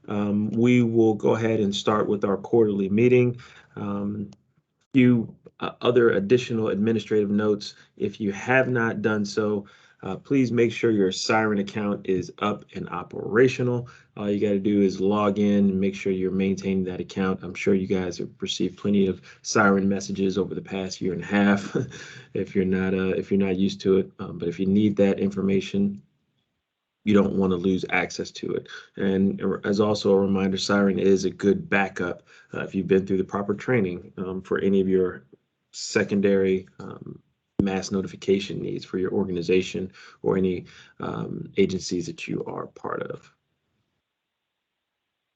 We will go ahead and start with our quarterly meeting. Few other additional administrative notes. If you have not done so, please make sure your Siren account is up and operational. All you got to do is log in and make sure you're maintaining that account. I'm sure you guys have received plenty of Siren messages over the past year and a half. If you're not used to it, but if you need that information, you don't want to lose access to it. And as also a reminder, Siren is a good backup if you've been through the proper training for any of your secondary mass notification needs for your organization or any agencies that you are part of.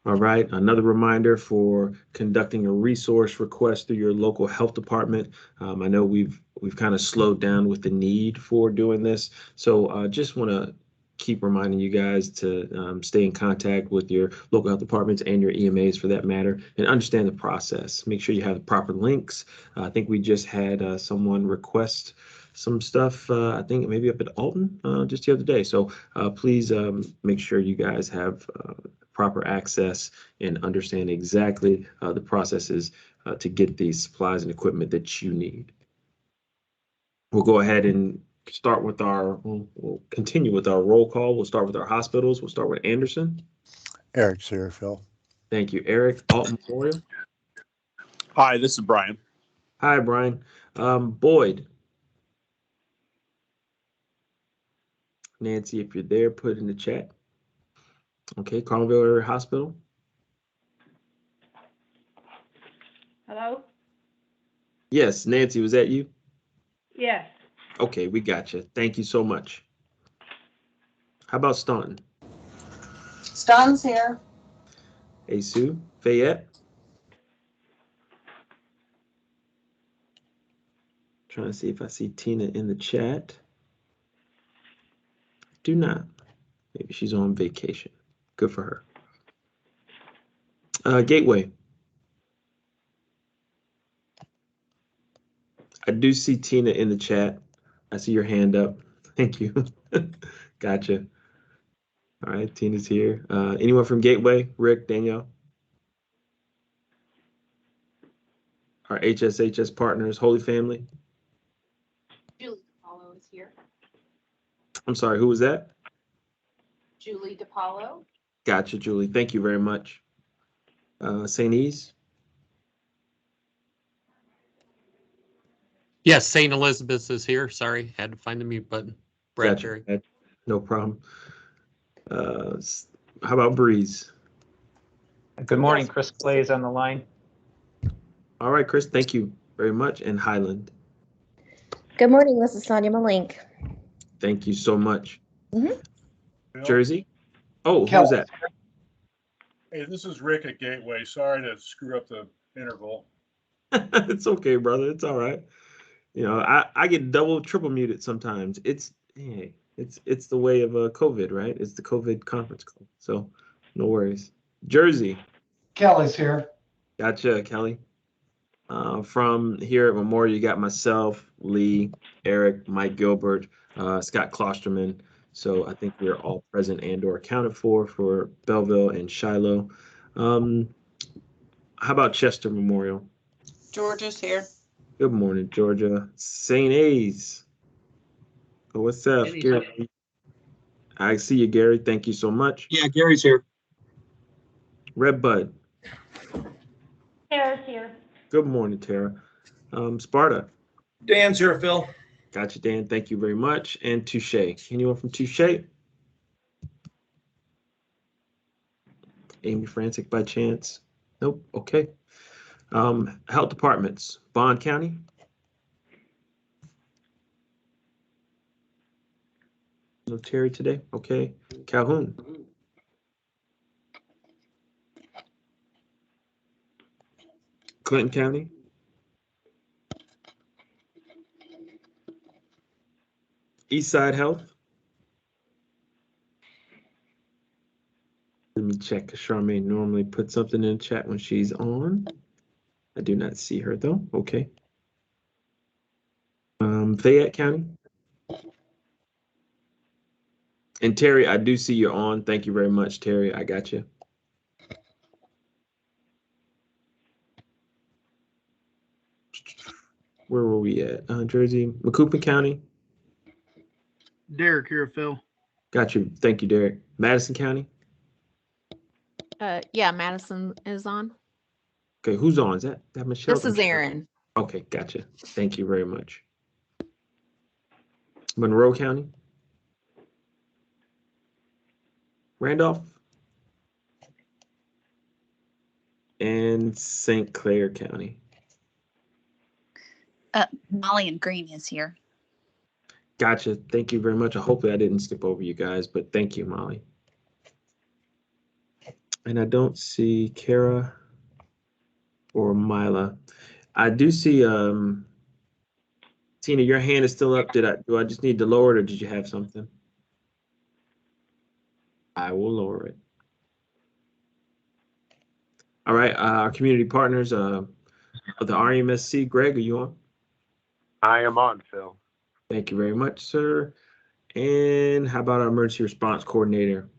All right, another reminder for conducting a resource request through your local health department. I know we've kind of slowed down with the need for doing this, so just want to keep reminding you guys to stay in contact with your local health departments and your EMAs for that matter, and understand the process. Make sure you have the proper links. I think we just had someone request some stuff, I think maybe up at Alton just the other day. So please make sure you guys have proper access and understand exactly the processes to get these supplies and equipment that you need. We'll go ahead and start with we'll continue with our roll call. We'll start with our hospitals. We'll start with Anderson. Eric's here, Phil. Thank you, Eric. Alton Memorial. Hi, this is Brian. Hi, Brian. Boyd. Nancy, if you're there, put in the chat. Okay, Carmel Area Hospital. Hello? Yes, Nancy, was that you? Yes. Okay, we got you. Thank you so much. How about Staunton? Staunton's here. Hey, Sue. Fayette? Trying to see if I see Tina in the chat. Do not. Maybe she's on vacation. Good for her. Gateway. I do see Tina in the chat. I see your hand up. Thank you. Gotcha. All right, Tina's here. Anyone from Gateway? Rick, Danielle? Our HSHS partners, Holy Family? Julie DePaulo is here. I'm sorry, who was that? Julie DePaulo. Gotcha, Julie. Thank you very much. St. E's? Yes, St. Elizabeth's is here. Sorry, had to find the mute button. Brad Gotcha. Cherry. No problem. How about Breeze? Good morning, Chris Clay is on the line. All right, Chris, thank you very much. And Highland. Good morning, this is Sonia Malink. Thank you so much. Mm-hmm. Jersey? Oh, who's that? Hey, this is Rick at Gateway. Sorry to screw up the interval. It's okay, brother. It's all right. You know, I get double, triple muted sometimes. It's the way of COVID, right? It's the COVID conference call. So no worries. Jersey. Kelly's here. Gotcha, Kelly. From here at Memorial, you got myself, Lee, Eric, Mike Gilbert, Scott Klosterman. So I think we're all present and or accounted for Belleville and Shiloh. How about Chester Memorial? Georgia's here. Good morning, Georgia. St. A's. Oh, what's up, Gary? I see you, Gary. Thank you so much. Yeah, Gary's here. Red Bud. Tara's here. Good morning, Tara. Sparta. Dan's here, Phil. Gotcha, Dan. Thank you very much. And Touche. Anyone from Touche? Amy Frantic by chance? Nope. Okay. Health departments. Bond County. No Terry today. Okay. Calhoun. Clinton County. Eastside Health. Let me check, because Charmaine normally puts something in the chat when she's on. I do not see her though. Okay. Fayette County. And Terry, I do see you're on. Thank you very much, Terry. I got you. where were we at? Jersey, Macoupin County. Derek here, Phil. Got you. Thank you, Derek. Madison County. Yeah, Madison is on. Okay, who's on? Is that Michelle? This is Aaron. Okay, gotcha. Thank you very much. Monroe County. Randolph. And St. Clair County. Molly and Green is here. Gotcha. Thank you very much. Hopefully I didn't skip over you guys, but thank you, Molly. And I don't see Kara or Mila. I do see Tina, your hand is still up. Do I just need to lower it, or did you have something? I will lower it. All right, our community partners of the RMSC, Greg, are you on? I am on, Phil. Thank you very much, sir. And how about our emergency response coordinator?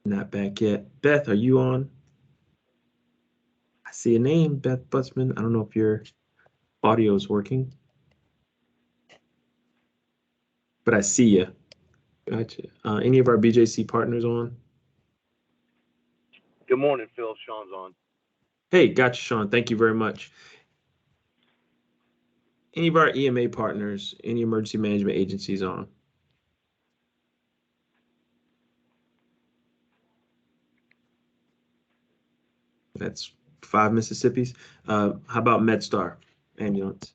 Not back yet. Beth, are you on? I see a name, Beth Butzman. I don't know if your audio is working, but I see you. Gotcha. Any of our BJC partners on? Good morning, Phil. Sean's on. Hey, gotcha, Sean. Thank you very much. Any of our EMA partners, any emergency management agencies on? That's 5 Mississippis. How about MedStar ambulance?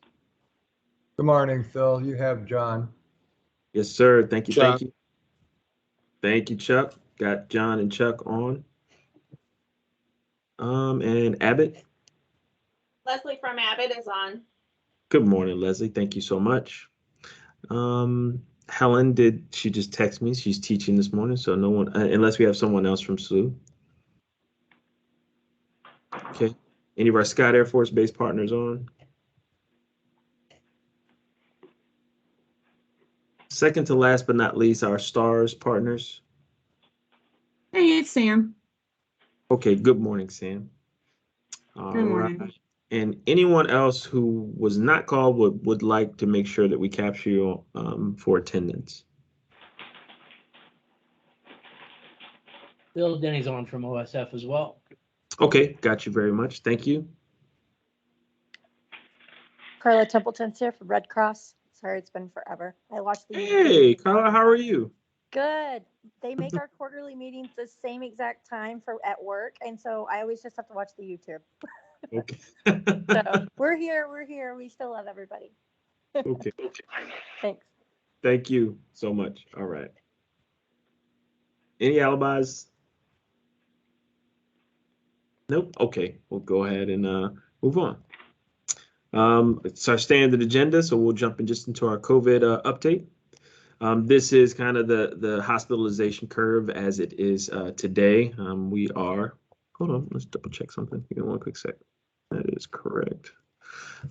Good morning, Phil. You have John. Yes, sir. Thank you. John. Thank you. Thank you, Chuck. Got John and Chuck on. And Abbott. Leslie from Abbott is on. Good morning, Leslie. Thank you so much. Helen, did she just text me? She's teaching this morning, so no one, unless we have someone else from SLU. Okay. Any of our Scott Air Force Base partners on? Second to last but not least, our STARS partners. Hey, it's Sam. Okay, good morning, Sam. Good morning. Right. And anyone else who was not called would like to make sure that we capture you for attendance. Bill Denny's on from OSF as well. Okay, got you very much. Thank you. Carla Templeton's here from Red Cross. Sorry, it's been forever. I watched the. Hey, Carla, how are you? Good. They make our quarterly meetings the same exact time at work, and so I always just have to watch the YouTube. Okay. So we're here. We still love everybody. Okay. Thanks. Thank you so much. All right. Any alibis? Nope. Okay, we'll go ahead and move on. It's our standard agenda, so we'll jump in just into our COVID update. This is kind of the hospitalization curve as it is today. We are, hold on, let's double check something. Give me one quick sec. That is correct.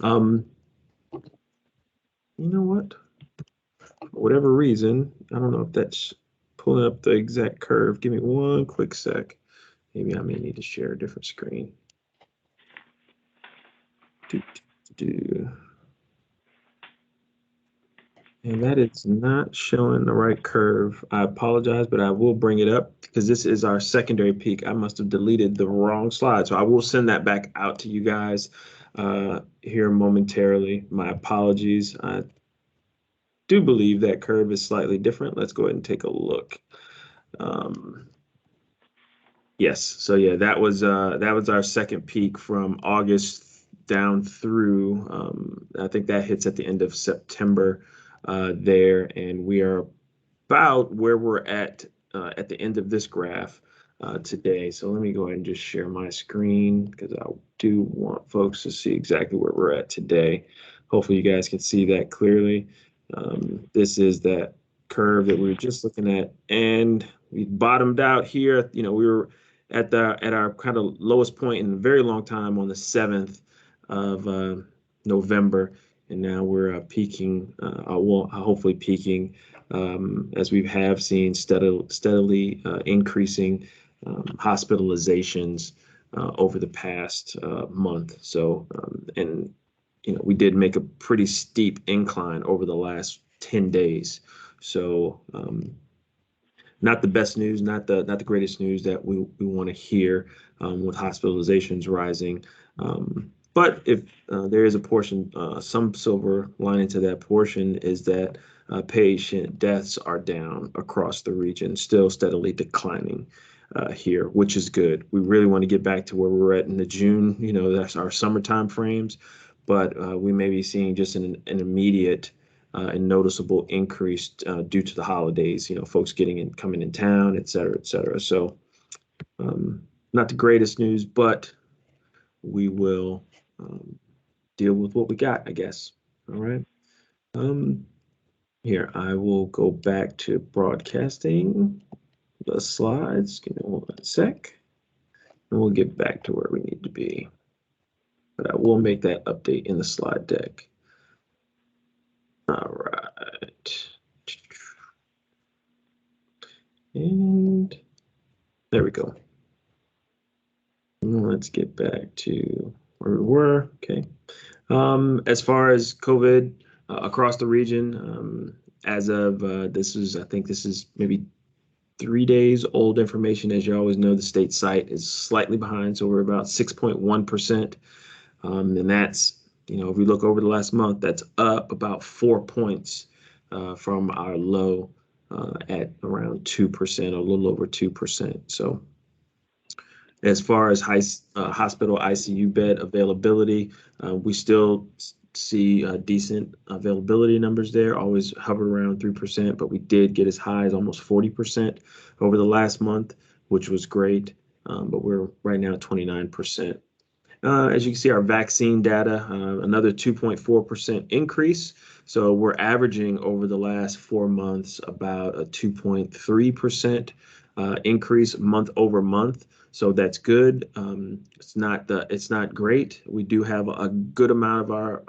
You know what? For whatever reason, I don't know if that's pulling up the exact curve. Give me one quick sec. Maybe I may need to share a different screen. And that is not showing the right curve. I apologize, but I will bring it up because this is our secondary peak. I must have deleted the wrong slide. So I will send that back out to you guys here momentarily. My apologies. I do believe that curve is slightly different. Let's go ahead and take a look. Yes, so yeah, that was our second peak from August down through, I think that hits at the end of September there, and we are about where we're at the end of this graph today. So let me go ahead and just share my screen because I do want folks to see exactly where we're at today. Hopefully you guys can see that clearly. This is that curve that we were just looking at, and we bottomed out here. You know, we were at our kind of lowest point in a very long time on the 7th of November, and now we're peaking. Hopefully peaking as we have seen steadily increasing hospitalizations over the past month. So, and we did make a pretty steep incline over the last 10 days. So, not the best news, not the greatest news that we want to hear with hospitalizations rising. But if there is a portion, some silver lining to that portion is that patient deaths are down across the region, still steadily declining here, which is good. We really want to get back to where we were at in the June, that's our summertime frames, but we may be seeing just an immediate and noticeable increase due to the holidays, folks coming in town, et cetera, et cetera. So not the greatest news, but we will deal with what we got, I guess. All right. Here, I will go back to broadcasting the slides. Give me 1 sec, and we'll get back to where we need to be. But I will make that update in the slide deck. All right. And there we go. Let's get back to where we were. Okay. As far as COVID across the region, as of I think this is maybe 3 days old information. As you always know, the state site is slightly behind, so we're about 6.1%. And that's, if we look over the last month, that's up about 4 points from our low at around 2%, a little over 2%. So as far as hospital ICU bed availability, we still see decent availability numbers there, always hovered around 3%, but we did get as high as almost 40% over the last month, which was great. But we're right now at 29%. As you can see, our vaccine data, another 2.4% increase. So we're averaging over the last 4 months about a 2.3% increase month over month. So that's good. It's not great. We do have a good amount of our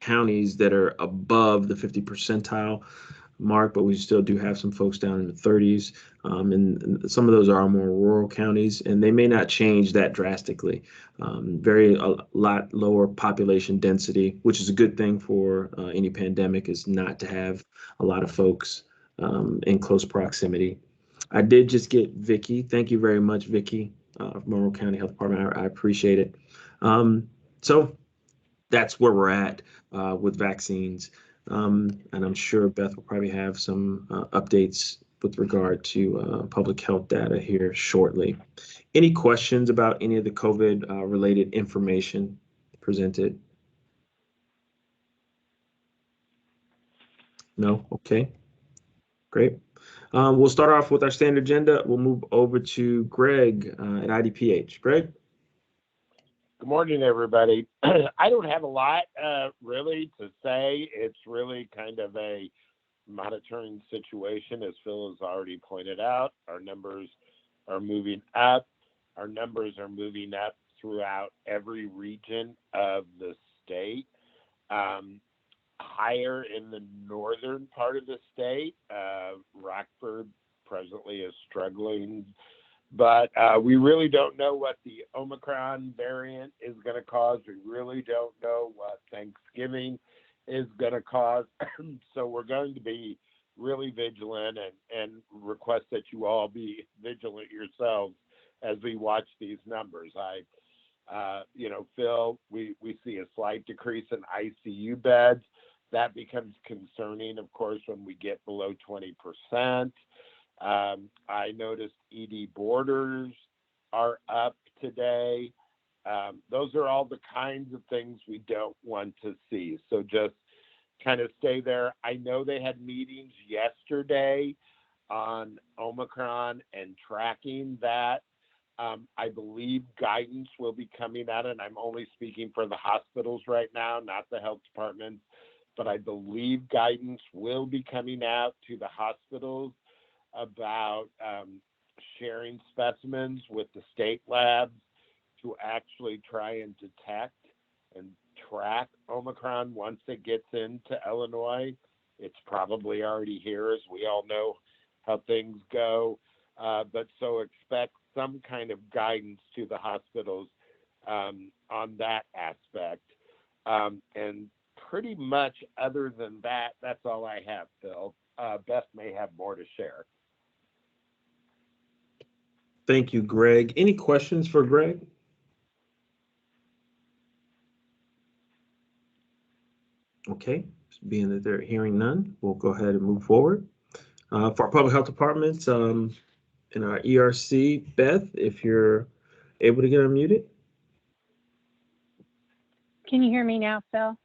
counties that are above the 50 percentile mark, but we still do have some folks down in the 30s. And some of those are more rural counties, and they may not change that drastically. A lot lower population density, which is a good thing for any pandemic, is not to have a lot of folks in close proximity. I did just get Vicky. Thank you very much, Vicky, from Monroe County Health Department. I appreciate it. So that's where we're at with vaccines. And I'm sure Beth will probably have some updates with regard to public health data here shortly. Any questions about any of the COVID related information presented? No? Okay, great. We'll start off with our standard agenda. We'll move over to Greg at IDPH. Greg? Good morning, everybody. I don't have a lot really to say. It's really kind of a monitoring situation, as Phil has already pointed out. Our numbers are moving up. Our numbers are moving up throughout every region of the state. Higher in the northern part of the state. Rockford presently is struggling, but we really don't know what the Omicron variant is going to cause. We really don't know what Thanksgiving is going to cause. So we're going to be really vigilant and request that you all be vigilant yourselves as we watch these numbers. Phil, we see a slight decrease in ICU beds. That becomes concerning, of course, when we get below 20%. I noticed ED boarders are up today. Those are all the kinds of things we don't want to see. So just kind of stay there. I know they had meetings yesterday on Omicron and tracking that. I believe guidance will be coming out, and I'm only speaking for the hospitals right now, not the health departments, but I believe guidance will be coming out to the hospitals about sharing specimens with the state labs to actually try and detect and track Omicron once it gets into Illinois. It's probably already here, as we all know how things go. but so expect some kind of guidance to the hospitals on that aspect. And pretty much other than that, that's all I have, Phil. Beth may have more to share. Thank you, Greg. Any questions for Greg? Okay, being that they're hearing none, we'll go ahead and move forward. For our public health departments, in our ERC, Beth, if you're able to get unmuted. Can you hear me now, Phil?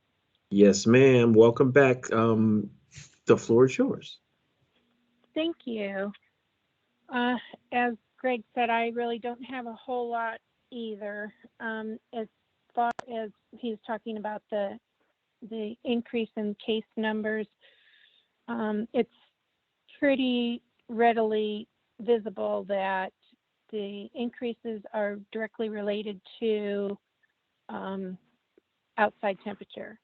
Yes, ma'am. Welcome back. The floor is yours. Thank you. As Greg said, I really don't have a whole lot either. As far as he's talking about the increase in case numbers, it's pretty readily visible that the increases are directly related to outside temperature.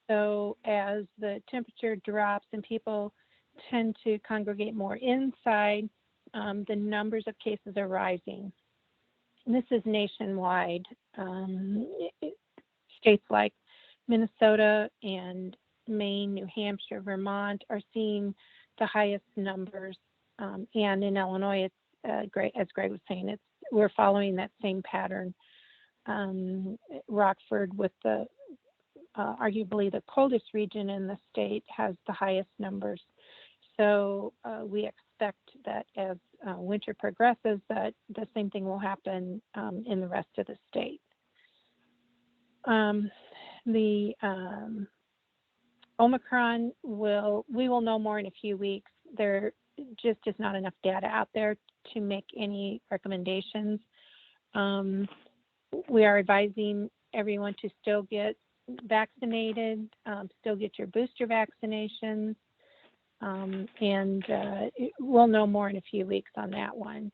So as the temperature drops and people tend to congregate more inside, the numbers of cases are rising. And this is nationwide. States like Minnesota and Maine, New Hampshire, Vermont are seeing the highest numbers. And in Illinois, it's great, as Greg was saying, we're following that same pattern. Rockford, with the arguably the coldest region in the state, has the highest numbers. So we expect that as winter progresses, that the same thing will happen in the rest of the state. The Omicron we will know more in a few weeks. There just is not enough data out there to make any recommendations. We are advising everyone to still get vaccinated, still get your booster vaccinations, and we'll know more in a few weeks on that one.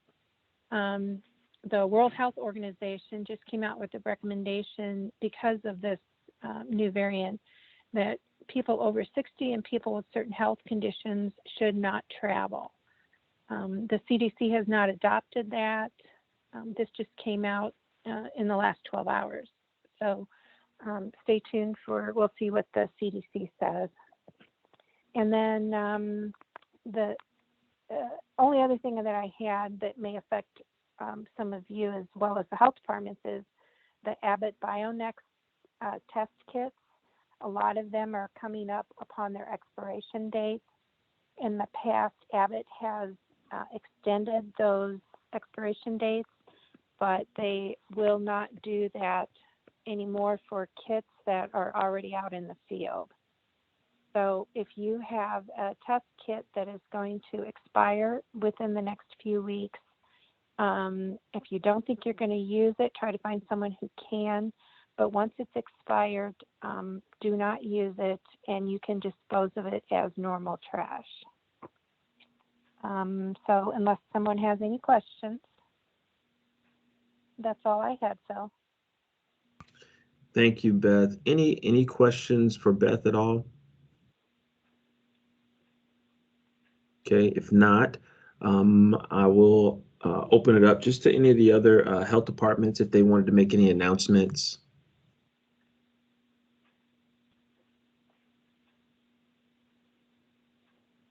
The World Health Organization just came out with a recommendation because of this new variant that people over 60 and people with certain health conditions should not travel. The CDC has not adopted that. This just came out in the last 12 hours. So stay tuned we'll see what the CDC says. And then the only other thing that I had that may affect some of you as well as the health departments is the Abbott BioNext test kits. A lot of them are coming up upon their expiration dates. In the past, Abbott has extended those expiration dates, but they will not do that anymore for kits that are already out in the field. So if you have a test kit that is going to expire within the next few weeks, if you don't think you're going to use it, try to find someone who can. But once it's expired, do not use it, and you can dispose of it as normal trash. So unless someone has any questions, that's all I had, Phil. Thank you, Beth. Any questions for Beth at all? Okay, if not, I will open it up just to any of the other health departments if they wanted to make any announcements.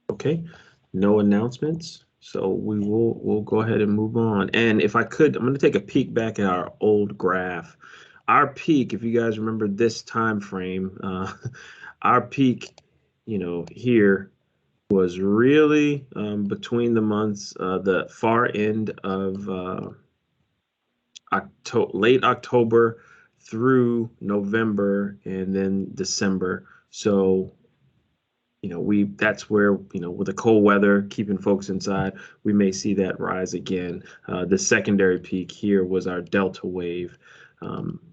Okay, no announcements. So we'll go ahead and move on. And if I could, I'm going to take a peek back at our old graph. Our peak, if you guys remember this time frame, our peak, here was really between the months, the far end of late October through November and then December. So, that's where, with the cold weather, keeping folks inside, we may see that rise again. The secondary peak here was our Delta wave.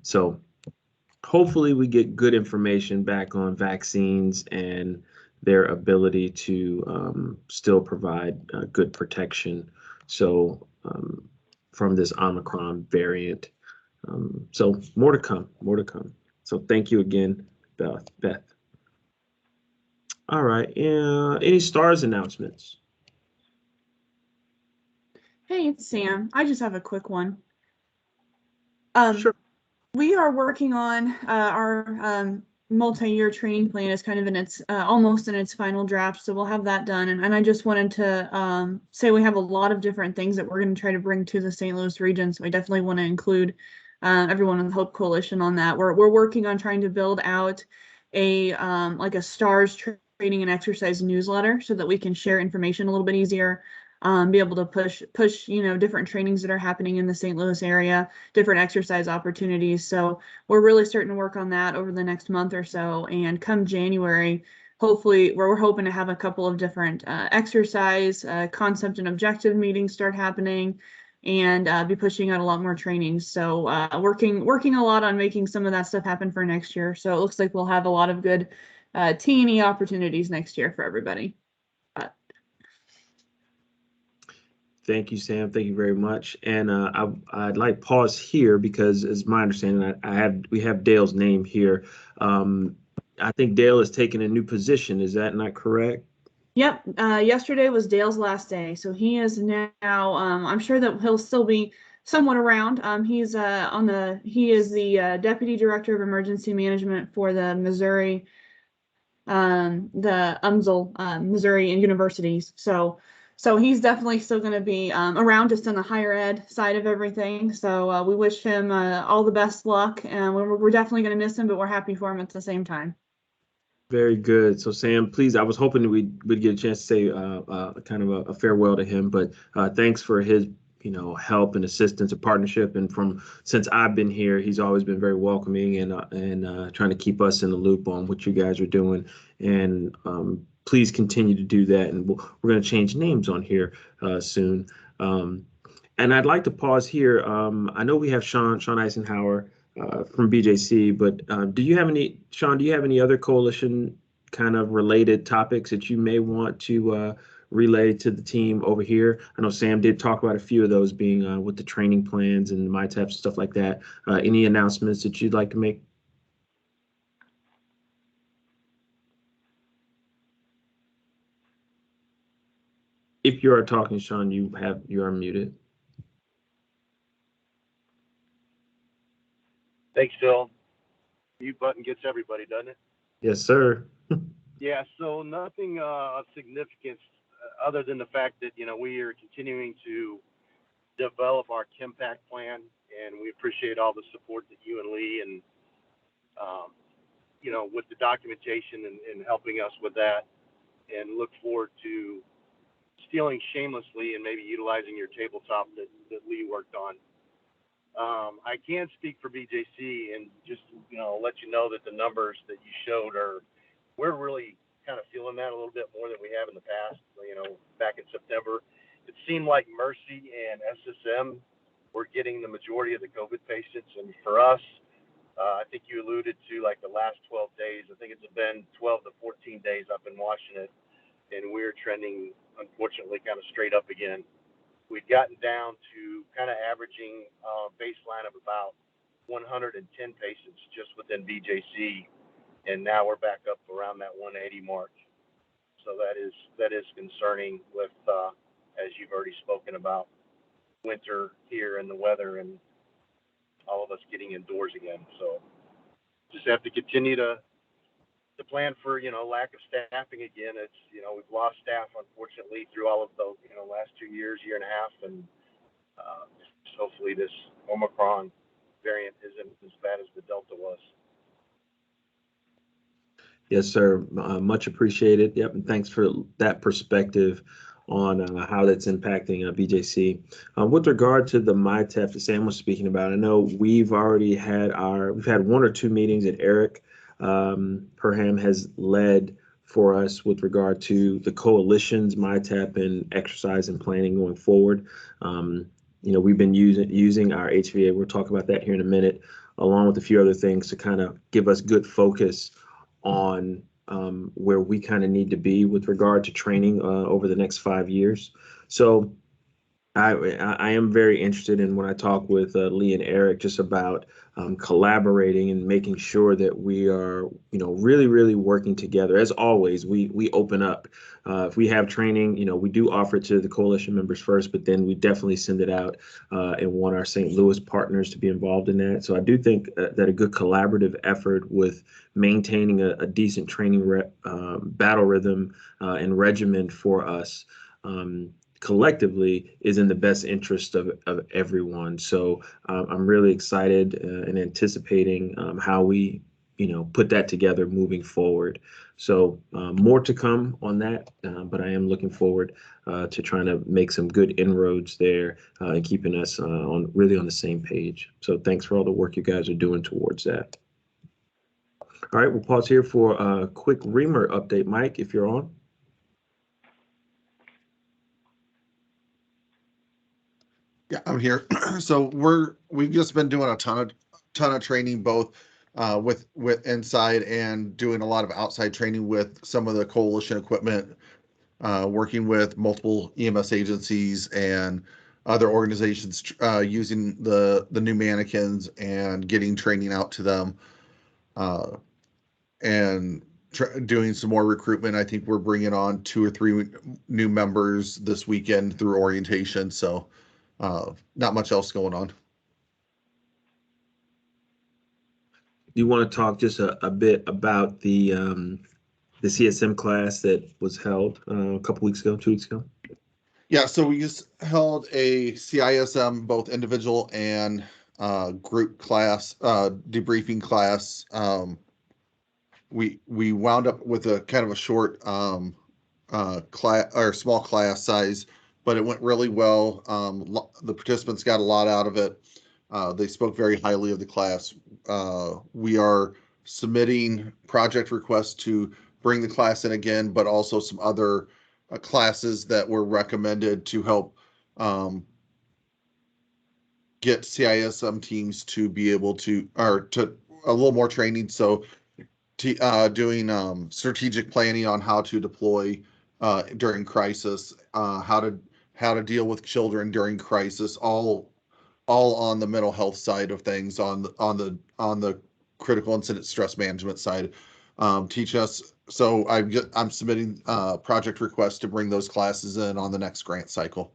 So hopefully we get good information back on vaccines and their ability to still provide good protection. So from this Omicron variant. So more to come. So thank you again, Beth. All right. Any STARS announcements? Hey, it's Sam. I just have a quick one. Sure. We are working on our multi-year training plan is kind of in its almost in its final draft, so we'll have that done. And I just wanted to say we have a lot of different things that we're going to try to bring to the St. Louis region. So I definitely want to include everyone in the Hope Coalition on that. We're working on trying to build out a like a STARS training and exercise newsletter so that we can share information a little bit easier. Be able to push, different trainings that are happening in the St. Louis area, different exercise opportunities. So we're really starting to work on that over the next month or so. And come January, hopefully, we're hoping to have a couple of different exercise, concept and objective meetings start happening, and be pushing out a lot more trainings. So working a lot on making some of that stuff happen for next year. So it looks like we'll have a lot of good T&E opportunities next year for everybody. Thank you, Sam. Thank you very much. And I'd like pause here because, as my understanding, we have Dale's name here. I think Dale has taken a new position. Is that not correct? Yep. Yesterday was Dale's last day, so he is now. I'm sure that he'll still be somewhat around. He is the deputy director of emergency management for the Missouri, the UMSL, Missouri universities. So he's definitely still going to be around, just on the higher ed side of everything. So we wish him all the best luck, and we're definitely going to miss him, but we're happy for him at the same time. Very good. So Sam, please, I was hoping that we'd get a chance to say kind of a farewell to him, but thanks for his help and assistance and partnership. And since I've been here, he's always been very welcoming and trying to keep us in the loop on what you guys are doing. And please continue to do that. And we're going to change names on here soon. And I'd like to pause here. I know we have Sean Eisenhower from BJC, but Sean, do you have any other coalition kind of related topics that you may want to relay to the team over here? I know Sam did talk about a few of those being with the training plans and MyTAPs and stuff like that. Any announcements that you'd like to make? If you are talking, Sean, you are muted. Thanks, Phil. Mute button gets everybody, doesn't it? Yes, sir. Yeah, so nothing of significance other than the fact that, we are continuing to develop our ChemPack plan, and we appreciate all the support that you and Lee and, with the documentation and helping us with that, and look forward to stealing shamelessly and maybe utilizing your tabletop that Lee worked on. I can speak for BJC and just, let you know that the numbers that you showed we're really kind of feeling that a little bit more than we have in the past. Back in September, it seemed like Mercy and SSM were getting the majority of the COVID patients. And for us, I think you alluded to like the last 12 days. I think it's been 12 to 14 days up in Washington, and we're trending, unfortunately, kind of straight up again. We've gotten down to kind of averaging baseline of about 110 patients just within BJC, and now we're back up around that 180 mark. So that is concerning with, as you've already spoken about, winter here and the weather and all of us getting indoors again. So just have to continue to plan for, lack of staffing again. It's, we've lost staff, unfortunately, through all of the, last 2 years, year and a half. And hopefully this Omicron variant isn't as bad as the Delta was. Yes, sir. Much appreciated. Yep. And thanks for that perspective on how that's impacting BJC. With regard to the MyTAP that Sam was speaking about, I know we've had one or two meetings that Eric Perham has led for us with regard to the coalition's MyTAP and exercise and planning going forward. We've been using our HVA. We'll talk about that here in a minute, along with a few other things to kind of give us good focus on where we kind of need to be with regard to training over the next 5 years. So I am very interested in when I talk with Lee and Eric just about collaborating and making sure that we are, really, really working together. As always, we open up. If we have training, we do offer it to the coalition members first, but then we definitely send it out and want our St. Louis partners to be involved in that. So I do think that a good collaborative effort with maintaining a decent training battle rhythm and regimen for us. Collectively is in the best interest of everyone. So I'm really excited and anticipating how we, put that together moving forward. So more to come on that, but I am looking forward to trying to make some good inroads there and keeping us on the same page. So thanks for all the work you guys are doing towards that. All right, we'll pause here for a quick Reamer update. Mike, if you're on. Yeah, I'm here. So we've just been doing a ton of training, both with inside and doing a lot of outside training with some of the coalition equipment, working with multiple EMS agencies and other organizations using the new mannequins and getting training out to them, and doing some more recruitment. I think we're bringing on 2 or 3 new members this weekend through orientation. So. Not much else going on. You want to talk just a bit about the CSM class that was held a couple weeks ago, 2 weeks ago? Yeah, so we just held a CISM, both individual and group class, debriefing class. We wound up with a kind of a short class or small class size, but it went really well. The participants got a lot out of it. They spoke very highly of the class. We are submitting project requests to bring the class in again, but also some other classes that were recommended to help get CISM teams to be able to, or to a little more training. So doing strategic planning on how to deploy during crisis, how to deal with children during crisis, all on the mental health side of things, on the critical incident stress management side. Teach us. So I'm submitting project requests to bring those classes in on the next grant cycle.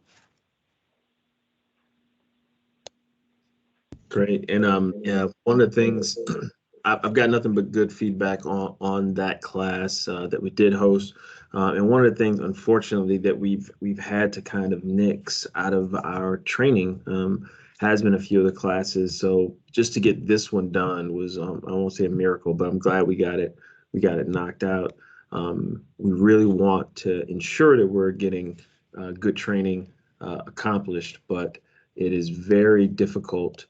Great. And yeah, one of the things I've got nothing but good feedback on that class that we did host. And one of the things, unfortunately, that we've had to kind of nix out of our training has been a few of the classes. So just to get this one done was, I won't say a miracle, but I'm glad we got it knocked out. We really want to ensure that we're getting good training accomplished, but it is very difficult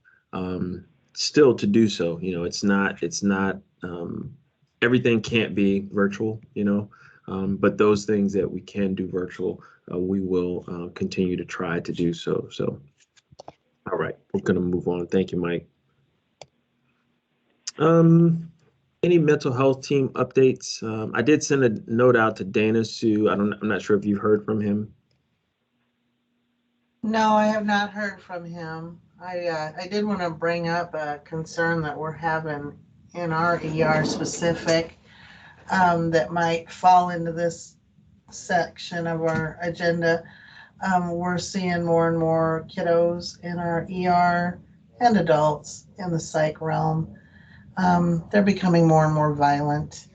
still to do so. It's not everything can't be virtual, but those things that we can do virtual, we will continue to try to do so. So, all right, we're going to move on. Thank you, Mike. Any mental health team updates? I did send a note out to Dana Sue. I'm not sure if you heard from him. No, I have not heard from him. I did want to bring up a concern that we're having in our ER specific that might fall into this section of our agenda. We're seeing more and more kiddos in our ER and adults in the psych realm. They're becoming more and more violent.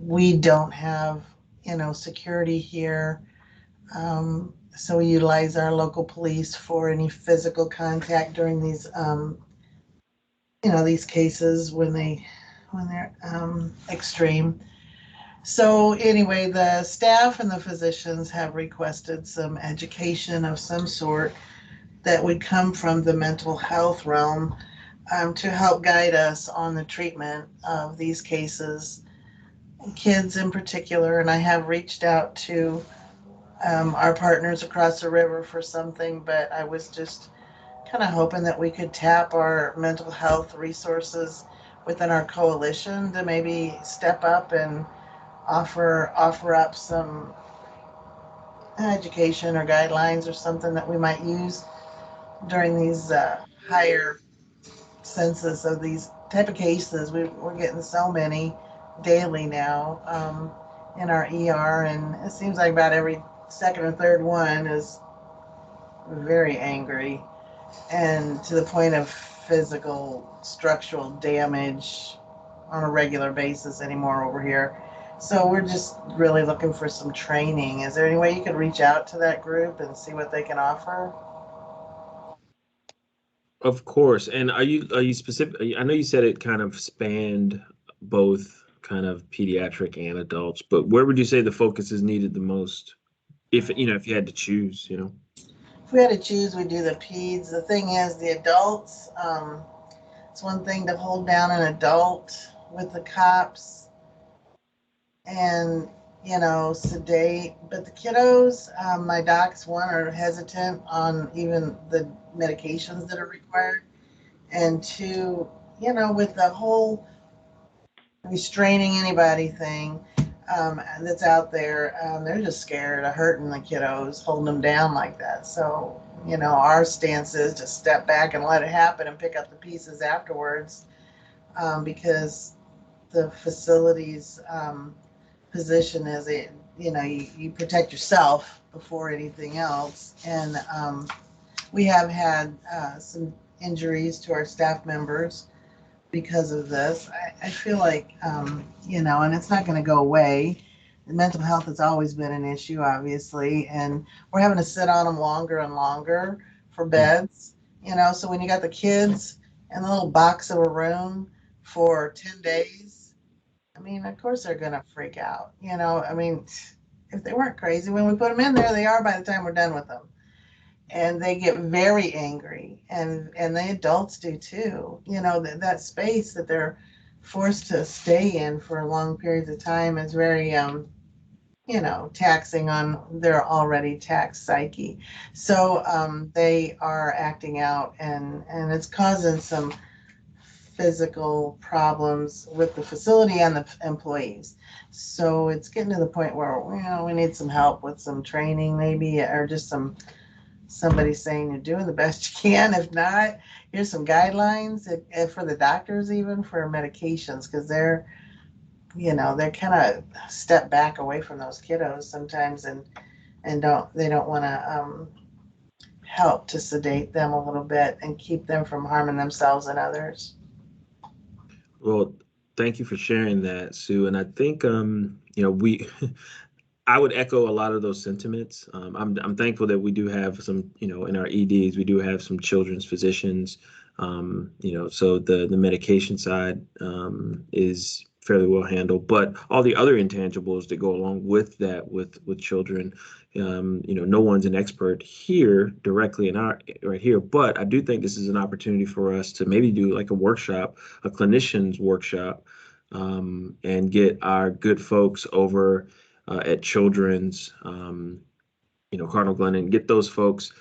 We don't have, security here. So we utilize our local police for any physical contact during these, these cases when they're extreme. So anyway, the staff and the physicians have requested some education of some sort that would come from the mental health realm to help guide us on the treatment of these cases, kids in particular. And I have reached out to our partners across the river for something, but I was just kind of hoping that we could tap our mental health resources within our coalition to maybe step up and offer up some education or guidelines or something that we might use during these higher census of these type of cases. We're getting so many daily now in our ER, and it seems like about every second or third one is very angry and to the point of physical structural damage on a regular basis anymore over here. So we're just really looking for some training. Is there any way you could reach out to that group and see what they can offer? Of course. And are you specific? I know you said it kind of spanned both kind of pediatric and adults, but where would you say the focus is needed the most? If if you had to choose, If we had to choose, we'd do the peds. The thing is, the adults, it's one thing to hold down an adult with the cops and, sedate, but the kiddos, my docs, one, are hesitant on even the medications that are required, and two, with the whole restraining anybody thing that's out there, they're just scared of hurting the kiddos, holding them down like that. So, our stance is to step back and let it happen and pick up the pieces afterwards, because the facility's position is you protect yourself before anything else. And we have had some injuries to our staff members because of this. I feel like, and it's not going to go away. Mental health has always been an issue, obviously, and we're having to sit on them longer and longer for beds, so when you got the kids in the little box of a room for 10 days, of course they're going to freak out, if they weren't crazy, when we put them in there, they are by the time we're done with them. And they get very angry, and the adults do too. That space that they're forced to stay in for long periods of time is very, taxing on their already taxed psyche. So they are acting out, and it's causing some physical problems with the facility and the employees. So it's getting to the point where, we need some help with some training maybe, or just somebody saying you're doing the best you can. If not, here's some guidelines for the doctors, even for medications, because they're kind of step back away from those kiddos sometimes, and they don't want to help to sedate them a little bit and keep them from harming themselves and others. Well, thank you for sharing that, Sue. And I think I would echo a lot of those sentiments. I'm thankful that we do have some, in our EDs, we do have some children's physicians. So the medication side is fairly well handled, but all the other intangibles that go along with that, with children, no one's an expert here directly right here, but I do think this is an opportunity for us to maybe do like a workshop, a clinician's workshop, and get our good folks over at Children's, Cardinal Glennon, get those folks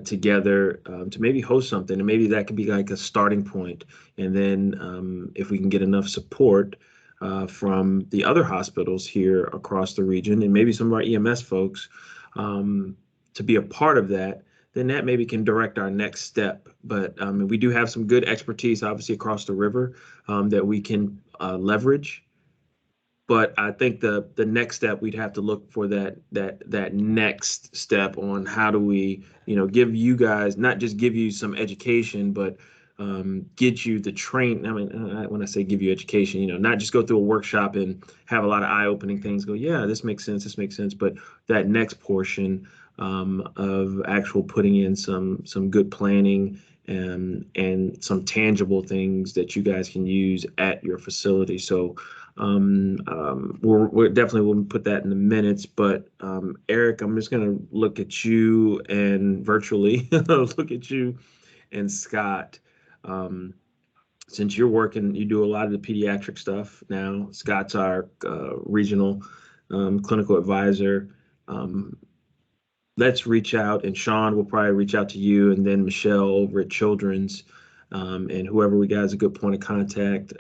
together to maybe host something, and maybe that could be like a starting point. And then if we can get enough support from the other hospitals here across the region, and maybe some of our EMS folks to be a part of that, then that maybe can direct our next step. But we do have some good expertise, obviously, across the river that we can leverage. But I think the next step, we'd have to look for that next step on how do we, give you guys, not just give you some education, but get you the train. When I say give you education, not just go through a workshop and have a lot of eye-opening things, go, yeah, this makes sense, but that next portion of actual putting in some good planning and some tangible things that you guys can use at your facility. So we're definitely will put that in the minutes, but Eric, I'm just going to look at you and virtually look at you and Scott. Since you're working, you do a lot of the pediatric stuff now. Scott's our regional clinical advisor. Let's reach out, and Sean will probably reach out to you, and then Michelle over at Children's, and whoever we got is a good point of contact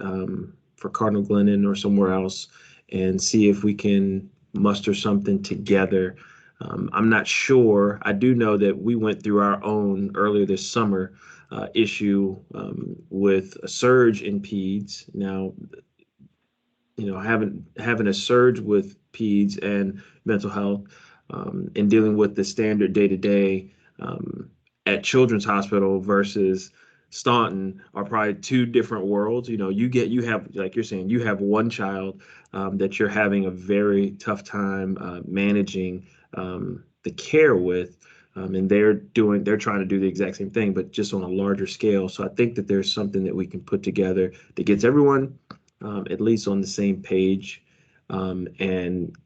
for Cardinal Glennon or somewhere else, and see if we can muster something together I'm not sure. I do know that we went through our own earlier this summer issue with a surge in peds. Now, having a surge with peds and mental health and dealing with the standard day-to-day at Children's Hospital versus Staunton are probably two different worlds. You have, like you're saying, you have one child that you're having a very tough time managing the care with, and they're trying to do the exact same thing, but just on a larger scale. So I think that there's something that we can put together that gets everyone at least on the same page, and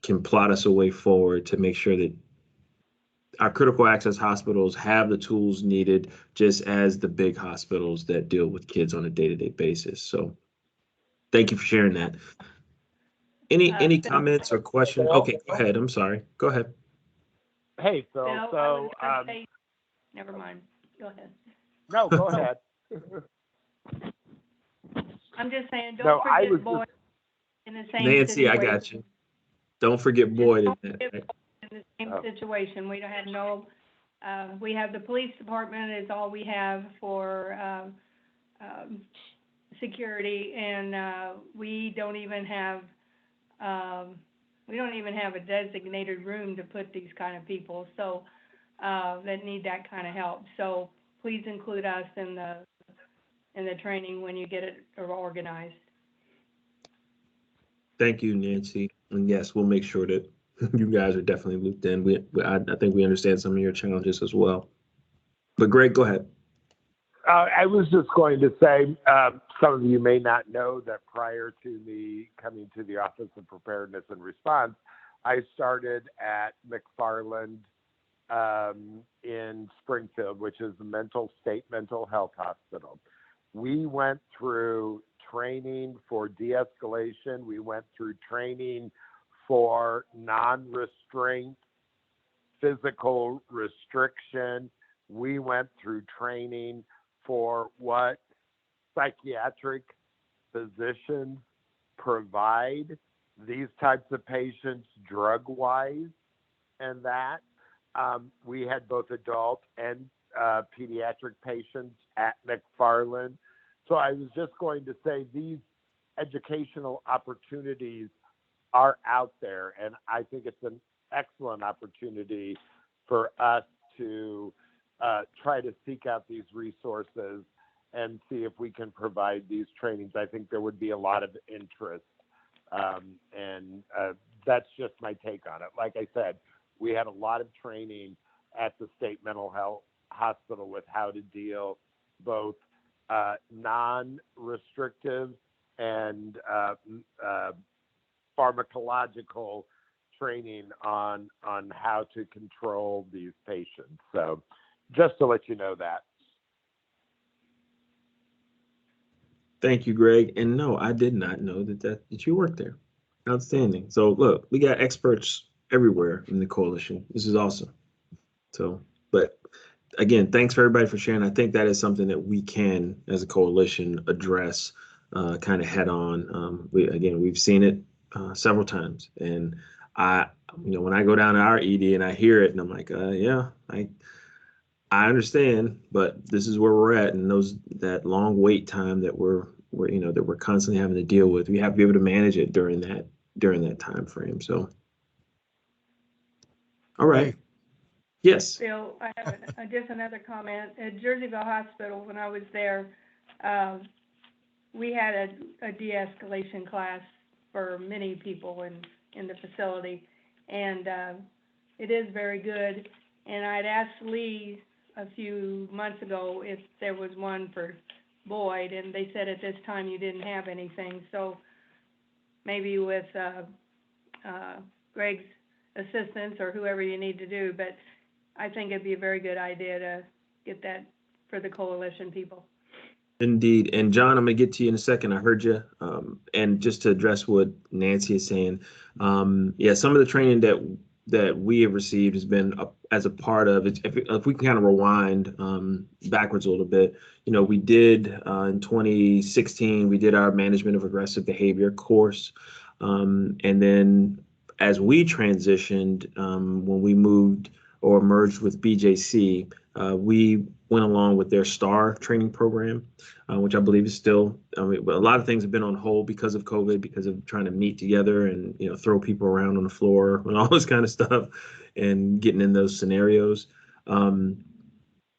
can plot us a way forward to make sure that our critical access hospitals have the tools needed, just as the big hospitals that deal with kids on a day-to-day basis. So thank you for sharing that. Any comments or questions? Okay, go ahead. I'm sorry. Go ahead. Hey, Phil. Phil, I So, was gonna say- never mind. Go ahead. no, go ahead. I'm just saying, No, don't I forget was Boyd in the same Nancy, I situation. got you. Don't forget Boyd in that. In the same Oh. situation. We don't have we have the police department is all we have for, security, and, we don't even have a designated room to put these kind of people, so, that need that kind of help. So please include us in the training when you get it organized. Thank you, Nancy. And yes, we'll make sure that you guys are definitely looped in. I think we understand some of your challenges as well. But Greg, go ahead. I was just going to say, some of you may not know that prior to me coming to the Office of Preparedness and Response, I started at McFarland in Springfield, which is the state mental health hospital. We went through training for de-escalation. We went through training for non-restraint, physical restriction. We went through training for what psychiatric physicians provide these types of patients drug-wise, and that we had both adult and pediatric patients at McFarland. So I was just going to say these educational opportunities are out there, and I think it's an excellent opportunity for us to try to seek out these resources and see if we can provide these trainings. I think there would be a lot of interest, and that's just my take on it. Like I said, we had a lot of training at the state mental health hospital with how to deal both non-restrictive and pharmacological training on how to control these patients. So just to let you know that. Thank you, Greg. And no, I did not know that you worked there. Outstanding. So look, we got experts everywhere in the coalition. This is awesome. So, but again, thanks for everybody for sharing. I think that is something that we can, as a coalition, address kind of head on. We've seen it several times, and when I go down to our ED and I hear it, and I'm like, yeah, I understand, but this is where we're at, and that long wait time that we're constantly having to deal with. We have to be able to manage it during that time frame. So, all right. Yes. Bill, I have just another comment. At Jerseyville Hospital, when I was there, we had a de-escalation class for many people in the facility, and it is very good. And I'd asked Lee a few months ago if there was one for Boyd, and they said at this time you didn't have anything. So maybe with Greg's assistance or whoever you need to do, but I think it'd be a very good idea to get that for the coalition people. Indeed. And John, I'm going to get to you in a second. I heard you. And just to address what Nancy is saying, some of the training that we have received has been as a part of it. If we can kind of rewind backwards a little bit, we did in 2016, we did our management of aggressive behavior course. And then as we transitioned, when we moved or merged with BJC, we went along with their STAR training program, which I believe is still, a lot of things have been on hold because of COVID, because of trying to meet together and, throw people around on the floor and all this kind of stuff and getting in those scenarios.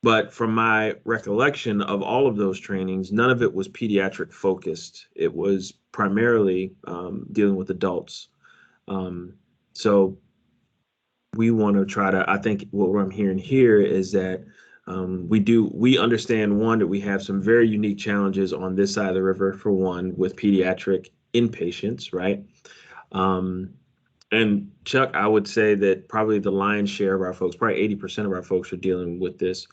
But from my recollection of all of those trainings, none of it was pediatric focused. It was primarily dealing with adults. So we want to try to, I think what I'm hearing here is that we understand, one, that we have some very unique challenges on this side of the river, for one, with pediatric inpatients, right? And Chuck, I would say that probably the lion's share of our folks, probably 80% of our folks, are dealing with this.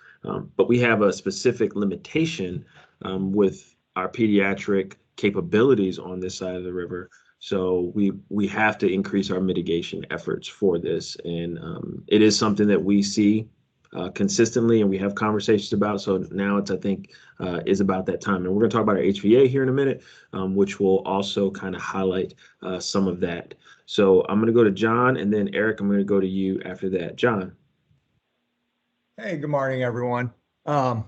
But we have a specific limitation with our pediatric capabilities on this side of the river. So we have to increase our mitigation efforts for this. And it is something that we see consistently and we have conversations about. So now it's, I think, is about that time. And we're going to talk about our HVA here in a minute, which will also kind of highlight some of that. So I'm going to go to John, and then Eric, I'm going to go to you after that. John. Hey, good morning, everyone. I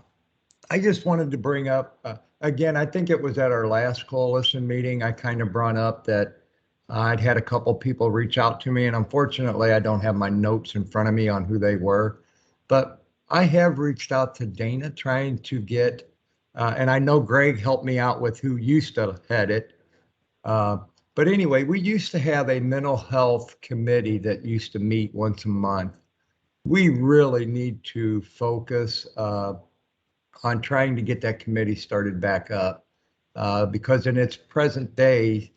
just wanted to bring up, again, I think it was at our last coalition meeting, I kind of brought up that I'd had a couple people reach out to me, and unfortunately, I don't have my notes in front of me on who they were, but I have reached out to Dana trying to get, and I know Greg helped me out with who used to head it. But anyway, we used to have a mental health committee that used to meet once a month. We really need to focus on trying to get that committee started back up because in its present day,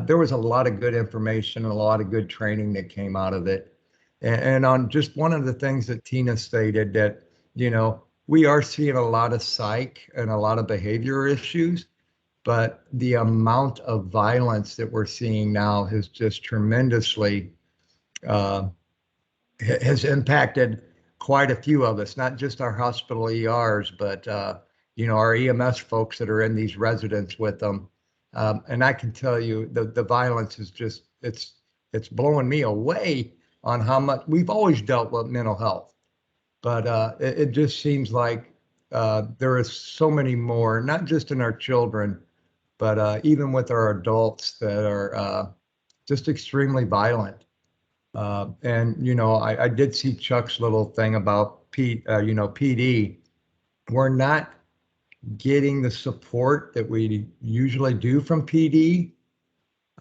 there was a lot of good information and a lot of good training that came out of it. And on just one of the things that Tina stated, that, we are seeing a lot of psych and a lot of behavior issues, but the amount of violence that we're seeing now has just tremendously has impacted quite a few of us, not just our hospital ERs, but our EMS folks that are in these residents with them. And I can tell you the violence is just, it's blowing me away on how much we've always dealt with mental health. But it just seems like there is so many more, not just in our children, but even with our adults that are just extremely violent. And, I did see Chuck's little thing about PD. We're not getting the support that we usually do from PD.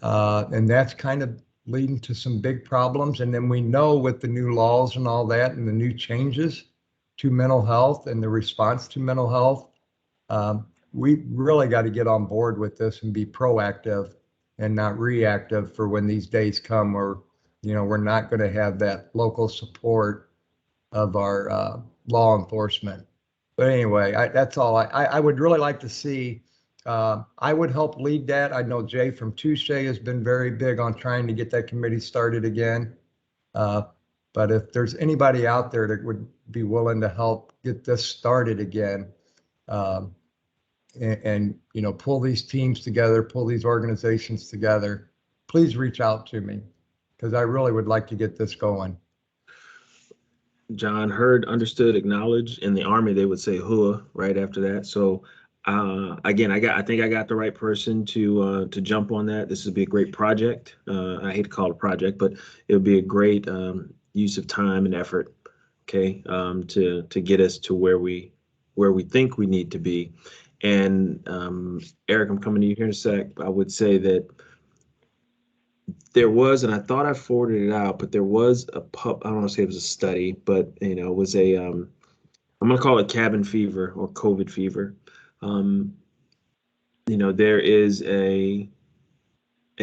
And that's kind of leading to some big problems. And then we know with the new laws and all that and the new changes to mental health and the response to mental health, we really got to get on board with this and be proactive and not reactive for when these days come where, we're not going to have that local support of our law enforcement. But anyway, that's all I would really like to see. I would help lead that. I know Jay from Touche has been very big on trying to get that committee started again. But if there's anybody out there that would be willing to help get this started again, and pull these teams together, pull these organizations together, please reach out to me because I really would like to get this going. John, heard, understood, acknowledged. In the Army, they would say "hua" right after that. So again, I think I got the right person to jump on that. This would be a great project. I hate to call it a project, but it would be a great use of time and effort. Okay, to get us to where we think we need to be. And Eric, I'm coming to you here in a sec. I would say that there was, and I thought I forwarded it out, but there was I don't want to say it was a study, but it was a I'm going to call it cabin fever or COVID fever. There is a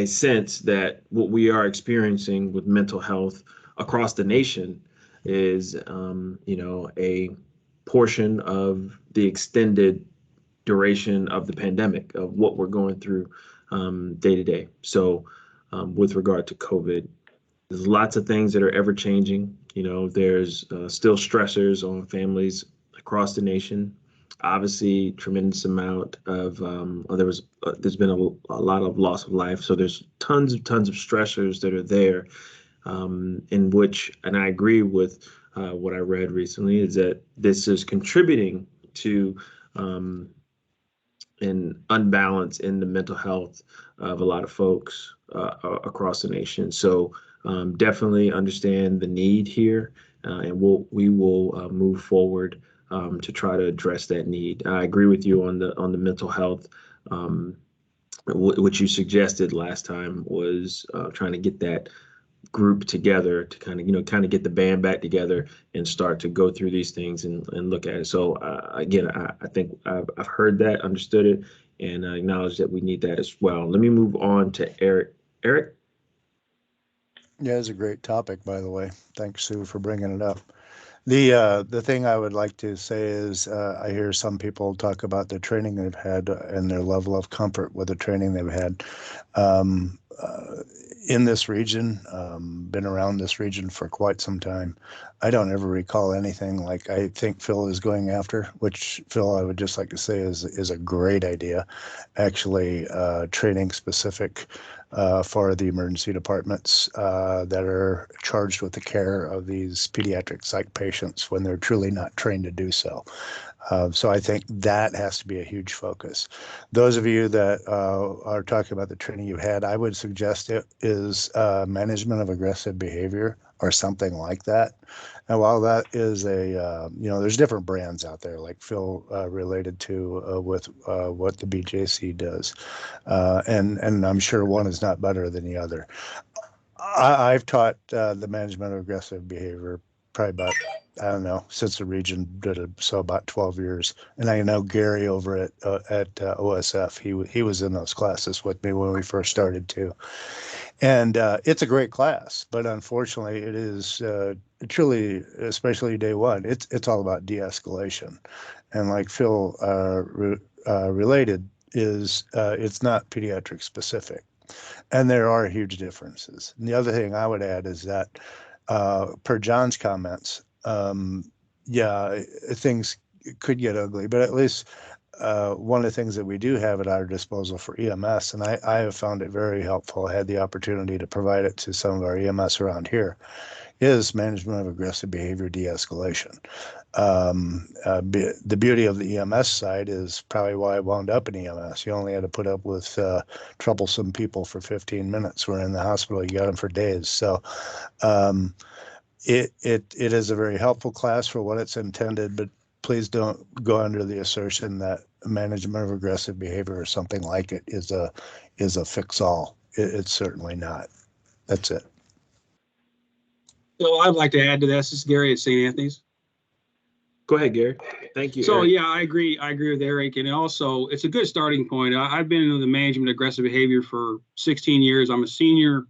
sense that what we are experiencing with mental health across the nation is a portion of the extended duration of the pandemic, of what we're going through day to day. So with regard to COVID, there's lots of things that are ever changing. There's still stressors on families across the nation. obviously tremendous amount of there's been a lot of loss of life. So there's tons of stressors that are there, in which, and I agree with what I read recently, is that this is contributing to an unbalance in the mental health of a lot of folks across the nation. So definitely understand the need here, and we will move forward to try to address that need. I agree with you on the mental health. What you suggested last time was trying to get that group together to kind of get the band back together and start to go through these things and look at it. So again, I think I've heard that, understood it, and acknowledge that we need that as well. Let me move on to Eric. Eric? Yeah, it's a great topic, by the way. Thanks, Sue, for bringing it up. The thing I would like to say is I hear some people talk about the training they've had and their level of comfort with the training they've had. In this region, been around this region for quite some time. I don't ever recall anything like I think Phil is going after, which, Phil, I would just like to say is a great idea. Actually, training specific for the emergency departments that are charged with the care of these pediatric psych patients when they're truly not trained to do so. So I think that has to be a huge focus. Those of you that are talking about the training you had, I would suggest it is management of aggressive behavior or something like that. And while that is there's different brands out there, like Phil related to with what the BJC does. And I'm sure one is not better than the other. I've taught the management of aggressive behavior probably about, I don't know, since the region did it, so about 12 years. And I know Gary over at OSF, he was in those classes with me when we first started too. And it's a great class, but unfortunately it is truly, especially day one, it's all about de-escalation. And like Phil related is it's not pediatric specific. And there are huge differences. And the other thing I would add is that per John's comments, things could get ugly, but at least one of the things that we do have at our disposal for EMS, and I have found it very helpful, I had the opportunity to provide it to some of our EMS around here, is management of aggressive behavior de-escalation. The beauty of the EMS side is probably why I wound up in EMS. You only had to put up with troublesome people for 15 minutes. We're in the hospital, you got them for days. So it is a very helpful class for what it's intended, but please don't go under the assertion that management of aggressive behavior or something like it is a fix-all. It's certainly not. That's it. So I'd like to add to this. This is Gary at St. Anthony's. Go ahead, Gary. Thank you. So Eric. yeah, I agree with Eric, and also it's a good starting point. I've been in the management of aggressive behavior for 16 years. I'm a senior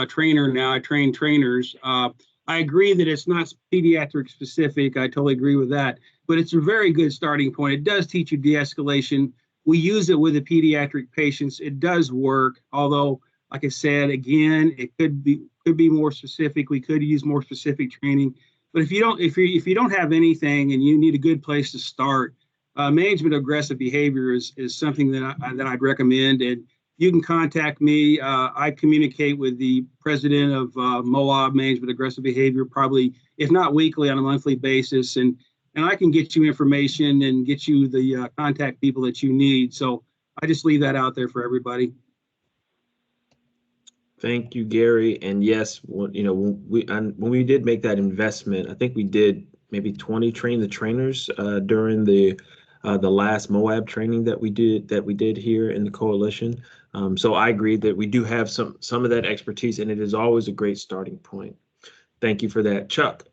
trainer now. I train trainers. I agree that it's not pediatric specific. I totally agree with that, but it's a very good starting point. It does teach you de-escalation. We use it with the pediatric patients. It does work, although, like I said, again, it could be more specific. We could use more specific training. But if you don't have anything and you need a good place to start, management of aggressive behavior is something that I'd recommend. And you can contact me. I communicate with the president of MOAB, Management of Aggressive Behavior, probably, if not weekly, on a monthly basis. And I can get you information and get you the contact people that you need. So I just leave that out there for everybody. Thank you, Gary. And yes, when we did make that investment, I think we did maybe 20 train the trainers during the last MOAB training that we did here in the coalition. So I agree that we do have some of that expertise, and it is always a great starting point. Thank you for that. Chuck,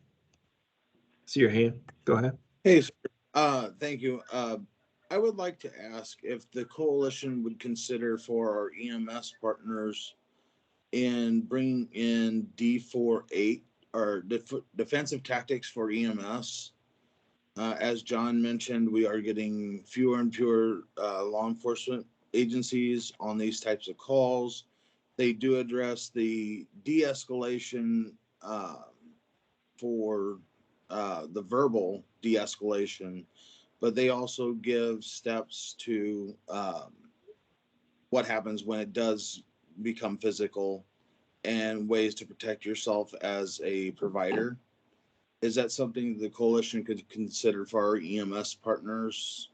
see your hand. Go ahead. Hey, sir. Thank you. I would like to ask if the coalition would consider for our EMS partners in bringing in D48 or defensive tactics for EMS. As John mentioned, we are getting fewer and fewer law enforcement agencies on these types of calls. They do address the de-escalation for the verbal de-escalation, but they also give steps to what happens when it does become physical and ways to protect yourself as a provider. Is that something the coalition could consider for our EMS partners?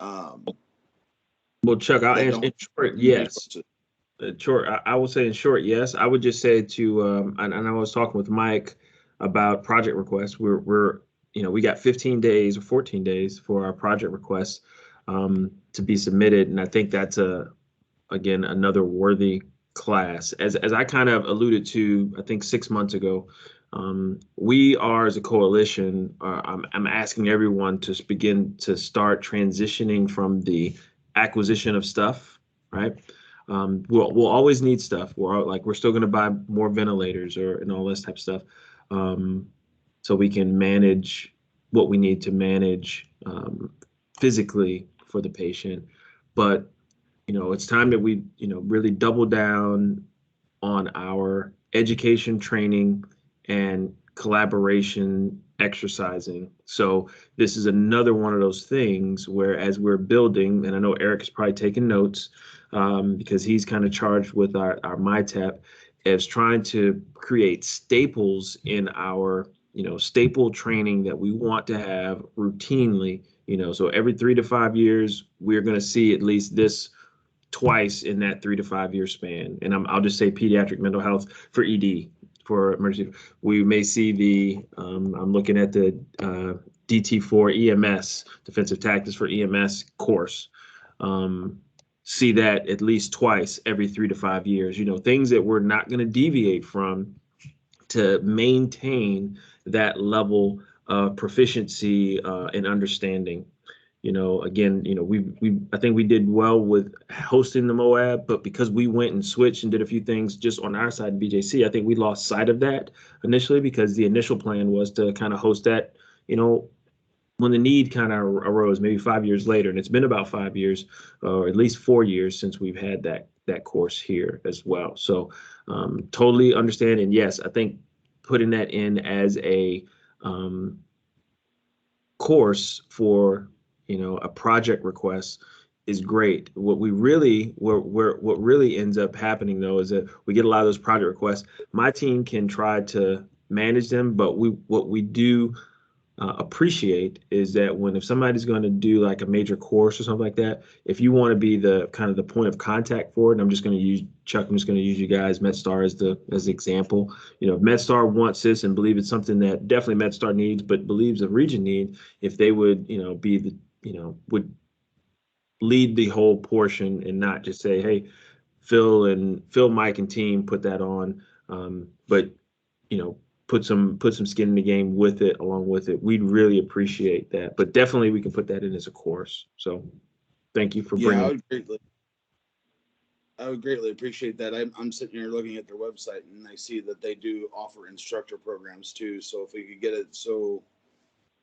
Well, Chuck, I'll answer in short, yes. Short, I will say in short, yes. I would just say to, and I was talking with Mike about project requests. We're we got 15 days or 14 days for our project requests to be submitted, and I think that's again another worthy class. As I kind of alluded to, I think 6 months ago, we are as a coalition. I'm asking everyone to begin to start transitioning from the acquisition of stuff, right? We'll always need stuff. We're still going to buy more ventilators and all this type of stuff, so we can manage what we need to manage physically for the patient. But it's time that we really double down on our education, training, and collaboration exercising. So this is another one of those things where, as we're building, and I know Eric is probably taking notes because he's kind of charged with our MyTap, as trying to create staples in our staple training that we want to have routinely. So every 3 to 5 years, we're going to see at least this twice in that 3 to 5 year span. And I'll just say pediatric mental health for ED, for emergency. We may see the, I'm looking at the DT4 EMS, defensive tactics for EMS course. See that at least twice every 3 to 5 years, things that we're not going to deviate from to maintain that level of proficiency and understanding. Again, I think we did well with hosting the Moab, but because we went and switched and did a few things just on our side of BJC, I think we lost sight of that initially, because the initial plan was to kind of host that, when the need kind of arose, maybe 5 years later. And it's been about 5 years, or at least 4 years, since we've had that course here as well. So totally understand. And yes, I think putting that in as a course for a project request is great. What really ends up happening, though, is that we get a lot of those project requests. My team can try to manage them, but what we do appreciate is that if somebody's going to do like a major course or something like that, if you want to be the kind of the point of contact for it, and I'm just going to use Chuck, I'm just going to use you guys, MedStar as the example. If MedStar wants this and believe it's something that definitely MedStar needs, but believes the region need, if they would, be the, would lead the whole portion and not just say, hey, Phil, Mike, and team put that on, but put some skin in the game with it, along with it. We'd really appreciate that. But definitely we can put that in as a course. So thank you for bringing. I would greatly appreciate that. I'm sitting here looking at their website, and I see that they do offer instructor programs too. So if we could get it, so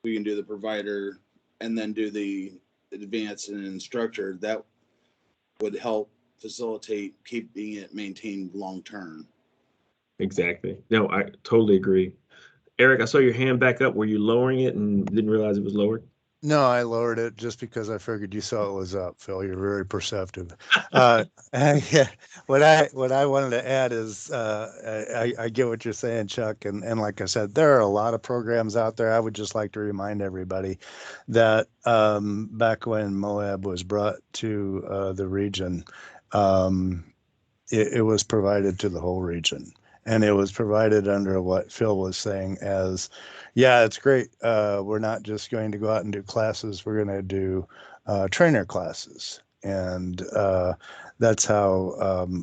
we can do the provider and then do the advanced and instructor, that would help facilitate keeping it maintained long term. Exactly. No, I totally agree. Eric, I saw your hand back up. Were you lowering it and didn't realize it was lowered? No, I lowered it just because I figured you saw it was up, Phil. You're very perceptive. Yeah, what I wanted to add is I get what you're saying, Chuck, and like I said, there are a lot of programs out there. I would just like to remind everybody that back when Moab was brought to the region, it was provided to the whole region. And it was provided under what Phil was saying as, yeah, it's great. We're not just going to go out and do classes. We're going to do trainer classes. And that's how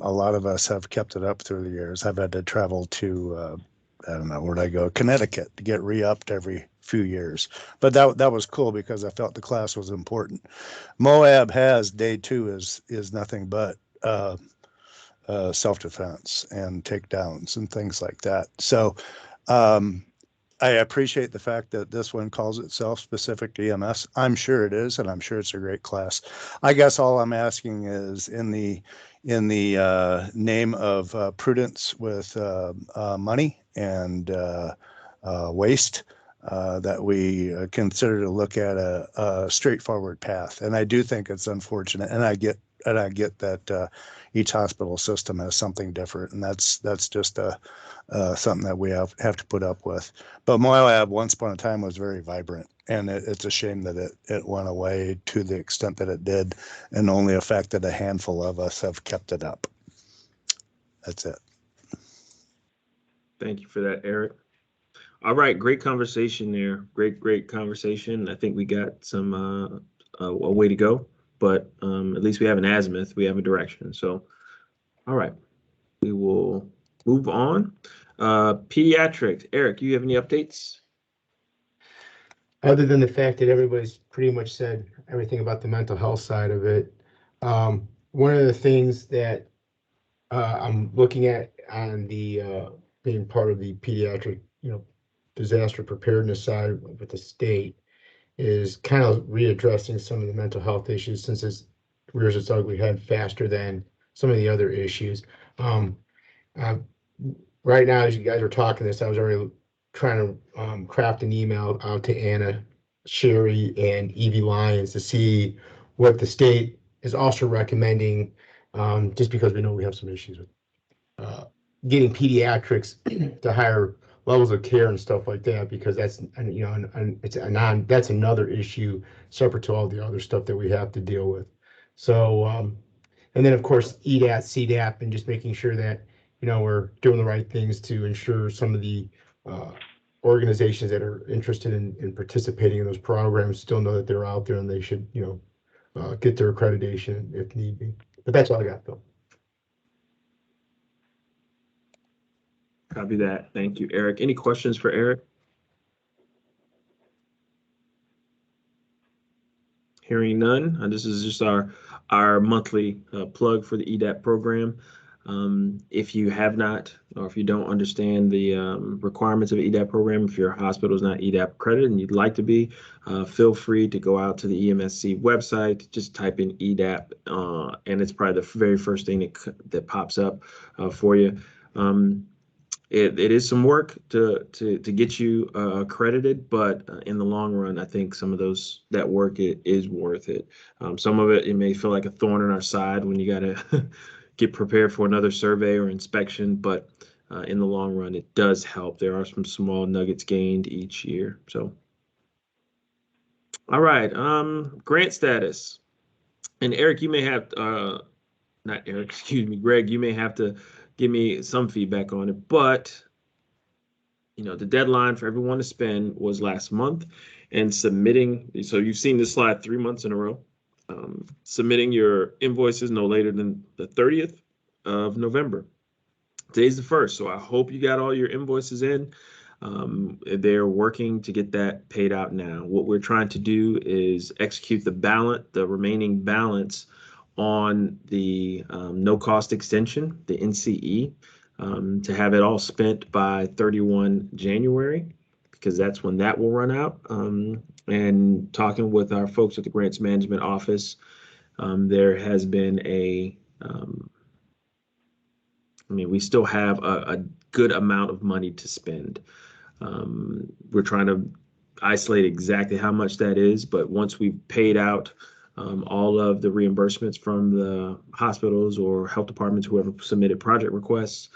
a lot of us have kept it up through the years. I've had to travel to, I don't know, where'd I go? Connecticut to get re-upped every few years. But that was cool because I felt the class was important. Moab has day 2 is nothing but self-defense and takedowns and things like that. So I appreciate the fact that this one calls itself specific to EMS. I'm sure it is, and I'm sure it's a great class. I guess all I'm asking is in the name of prudence with money and waste, that we consider to look at a straightforward path. And I do think it's unfortunate, and I get that each hospital system has something different, and that's just something that we have to put up with. But Moab, once upon a time, was very vibrant, and it's a shame that it went away to the extent that it did, and only affected a handful of us have kept it up. That's it. Thank you for that, Eric. All right, great conversation there. Great conversation. I think we got some a way to go, but at least we have an azimuth, we have a direction. So, all right, we will move on. Pediatrics, Eric, you have any updates? Other than the fact that everybody's pretty much said everything about the mental health side of it. One of the things that I'm looking at on the being part of the pediatric, disaster preparedness side with the state is kind of readdressing some of the mental health issues, since it rears its ugly head faster than some of the other issues. Right now, as you guys are talking this, I was already trying to craft an email out to Anna, Sherry, and Evie Lyons to see what the state is also recommending, just because we know we have some issues with getting pediatrics to higher levels of care and stuff like that, because that's, that's another issue separate to all the other stuff that we have to deal with. So, and then of course, EDAP, CDAP, and just making sure that, we're doing the right things to ensure some of the organizations that are interested in participating in those programs still know that they're out there and they should, get their accreditation if need be. But that's all I got, Phil. Copy that. Thank you, Eric. Any questions for Eric? Hearing none. This is just our monthly plug for the EDAP program. If you have not, or if you don't understand the requirements of the EDAP program, if your hospital is not EDAP accredited and you'd like to be, feel free to go out to the EMSC website, just type in EDAP, and it's probably the very first thing that pops up for you. It is some work to get you accredited, but in the long run, I think some of that work is worth it. Some of it may feel like a thorn in our side when you got to get prepared for another survey or inspection, but in the long run, it does help. There are some small nuggets gained each year. So, all right, grant status. And Eric, you may have, not Eric, excuse me, Greg, you may have to give me some feedback on it, but the deadline for everyone to spend was last month, and submitting, so you've seen this slide 3 months in a row, submitting your invoices no later than the 30th of November. Today's the 1st, so I hope you got all your invoices in. They're working to get that paid out now. What we're trying to do is execute the remaining balance on the no cost extension, the NCE, to have it all spent by 31 January, because that's when that will run out. And talking with our folks at the Grants Management Office, there has been we still have a good amount of money to spend. We're trying to isolate exactly how much that is, but once we've paid out all of the reimbursements from the hospitals or health departments, whoever submitted project requests,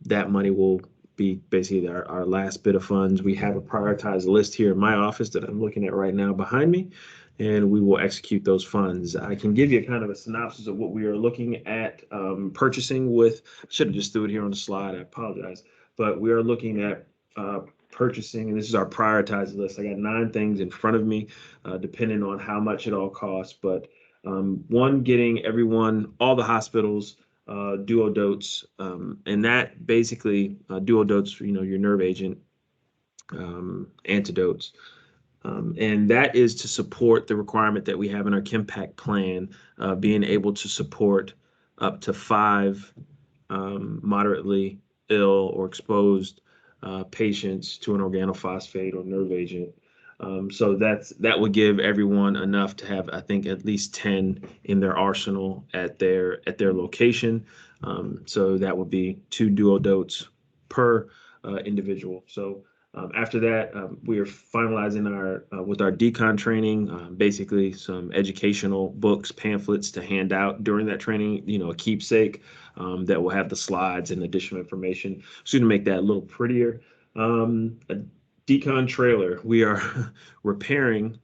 that money will be basically our last bit of funds. We have a prioritized list here in my office that I'm looking at right now behind me, and we will execute those funds. I can give you kind of a synopsis of what we are looking at purchasing with. I should have just threw it here on the slide. I apologize. But we are looking at purchasing, and this is our prioritized list. I got 9 things in front of me, depending on how much it all costs. But one, getting all the hospitals duodotes, and that basically duodotes, your nerve agent antidotes. And that is to support the requirement that we have in our KIMPACT plan, being able to support up to 5 moderately ill or exposed patients to an organophosphate or nerve agent. So that would give everyone enough to have, I think, at least 10 in their arsenal at their location. So that would be 2 duodotes per individual. So After that, we are finalizing with our decon training, basically some educational books, pamphlets to hand out during that training, a keepsake that will have the slides and additional information. So to make that a little prettier. A decon trailer. We are repairing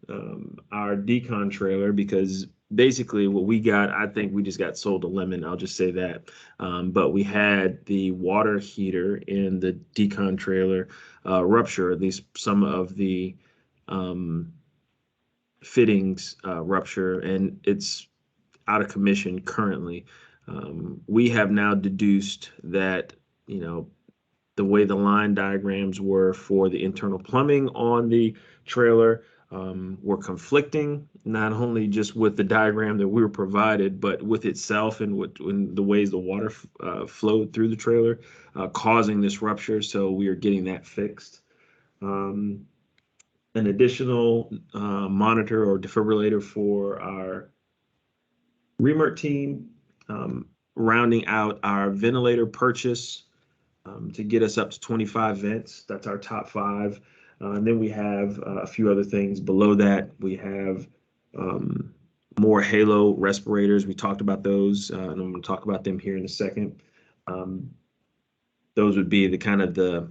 our decon trailer because basically what we got, I think we just got sold a lemon. I'll just say that. But we had the water heater in the decon trailer rupture, at least some of the fittings rupture, and it's out of commission currently. We have now deduced that, the way the line diagrams were for the internal plumbing on the trailer were conflicting, not only just with the diagram that we were provided, but with itself and the ways the water flowed through the trailer, causing this rupture. So we are getting that fixed. An additional monitor or defibrillator for our REMERT team, rounding out our ventilator purchase to get us up to 25 vents. That's our top 5. And then we have a few other things below that. We have more Halo respirators. We talked about those, and I'm going to talk about them here in a second. Those would be the kind of the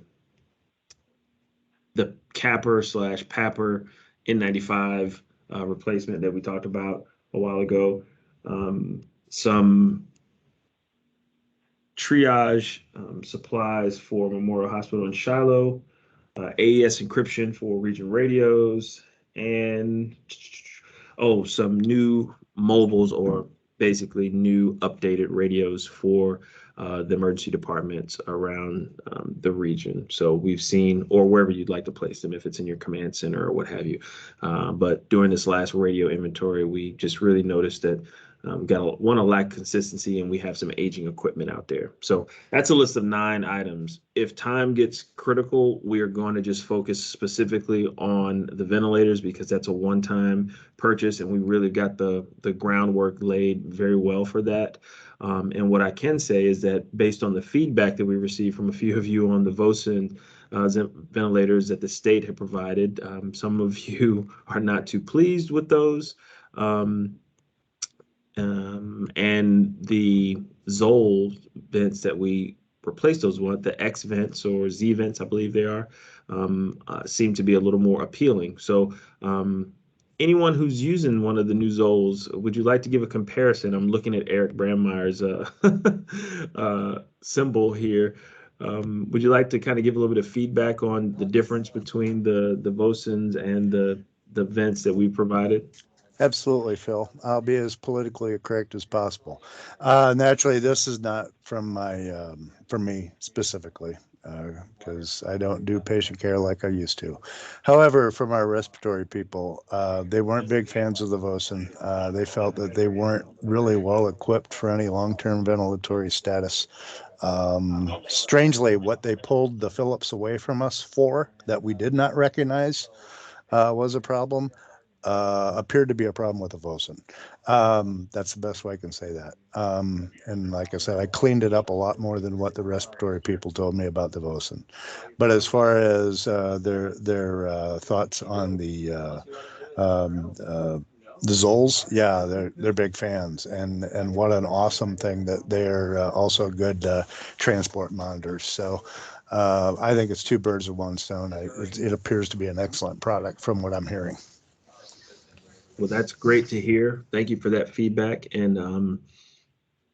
capper/papper N95 replacement that we talked about a while ago. Some triage supplies for Memorial Hospital in Shiloh, AES encryption for region radios, and some new mobiles, or basically new updated radios for the emergency departments around the region. So we've seen, or wherever you'd like to place them, if it's in your command center or what have you. But during this last radio inventory, we just really noticed that got a lack consistency, and we have some aging equipment out there. So that's a list of 9 items. If time gets critical, we are going to just focus specifically on the ventilators, because that's a one-time purchase, and we really got the groundwork laid very well for that. And what I can say is that based on the feedback that we received from a few of you on the Vosen ventilators that the state had provided, some of you are not too pleased with those. And the Zoll vents that we replaced those with, the X vents or Z vents, I believe they are, seem to be a little more appealing. So anyone who's using one of the new Zolls, would you like to give a comparison? I'm looking at Eric Brandmeier's symbol here. Would you like to kind of give a little bit of feedback on the difference between the Vosens and the vents that we provided? Absolutely, Phil. I'll be as politically correct as possible. Naturally, this is not from me specifically, because I don't do patient care like I used to. However, from our respiratory people, they weren't big fans of the Vosen. They felt that they weren't really well equipped for any long-term ventilatory status. Strangely, what they pulled the Philips away from us for, that we did not recognize was a problem, appeared to be a problem with the Vosen. That's the best way I can say that. And like I said, I cleaned it up a lot more than what the respiratory people told me about the Vosen. But as far as their thoughts on the Zolls, yeah, they're big fans, and what an awesome thing that they're also good transport monitors. So I think it's 2 birds with 1 stone. It appears to be an excellent product from what I'm hearing. Well, that's great to hear. Thank you for that feedback. And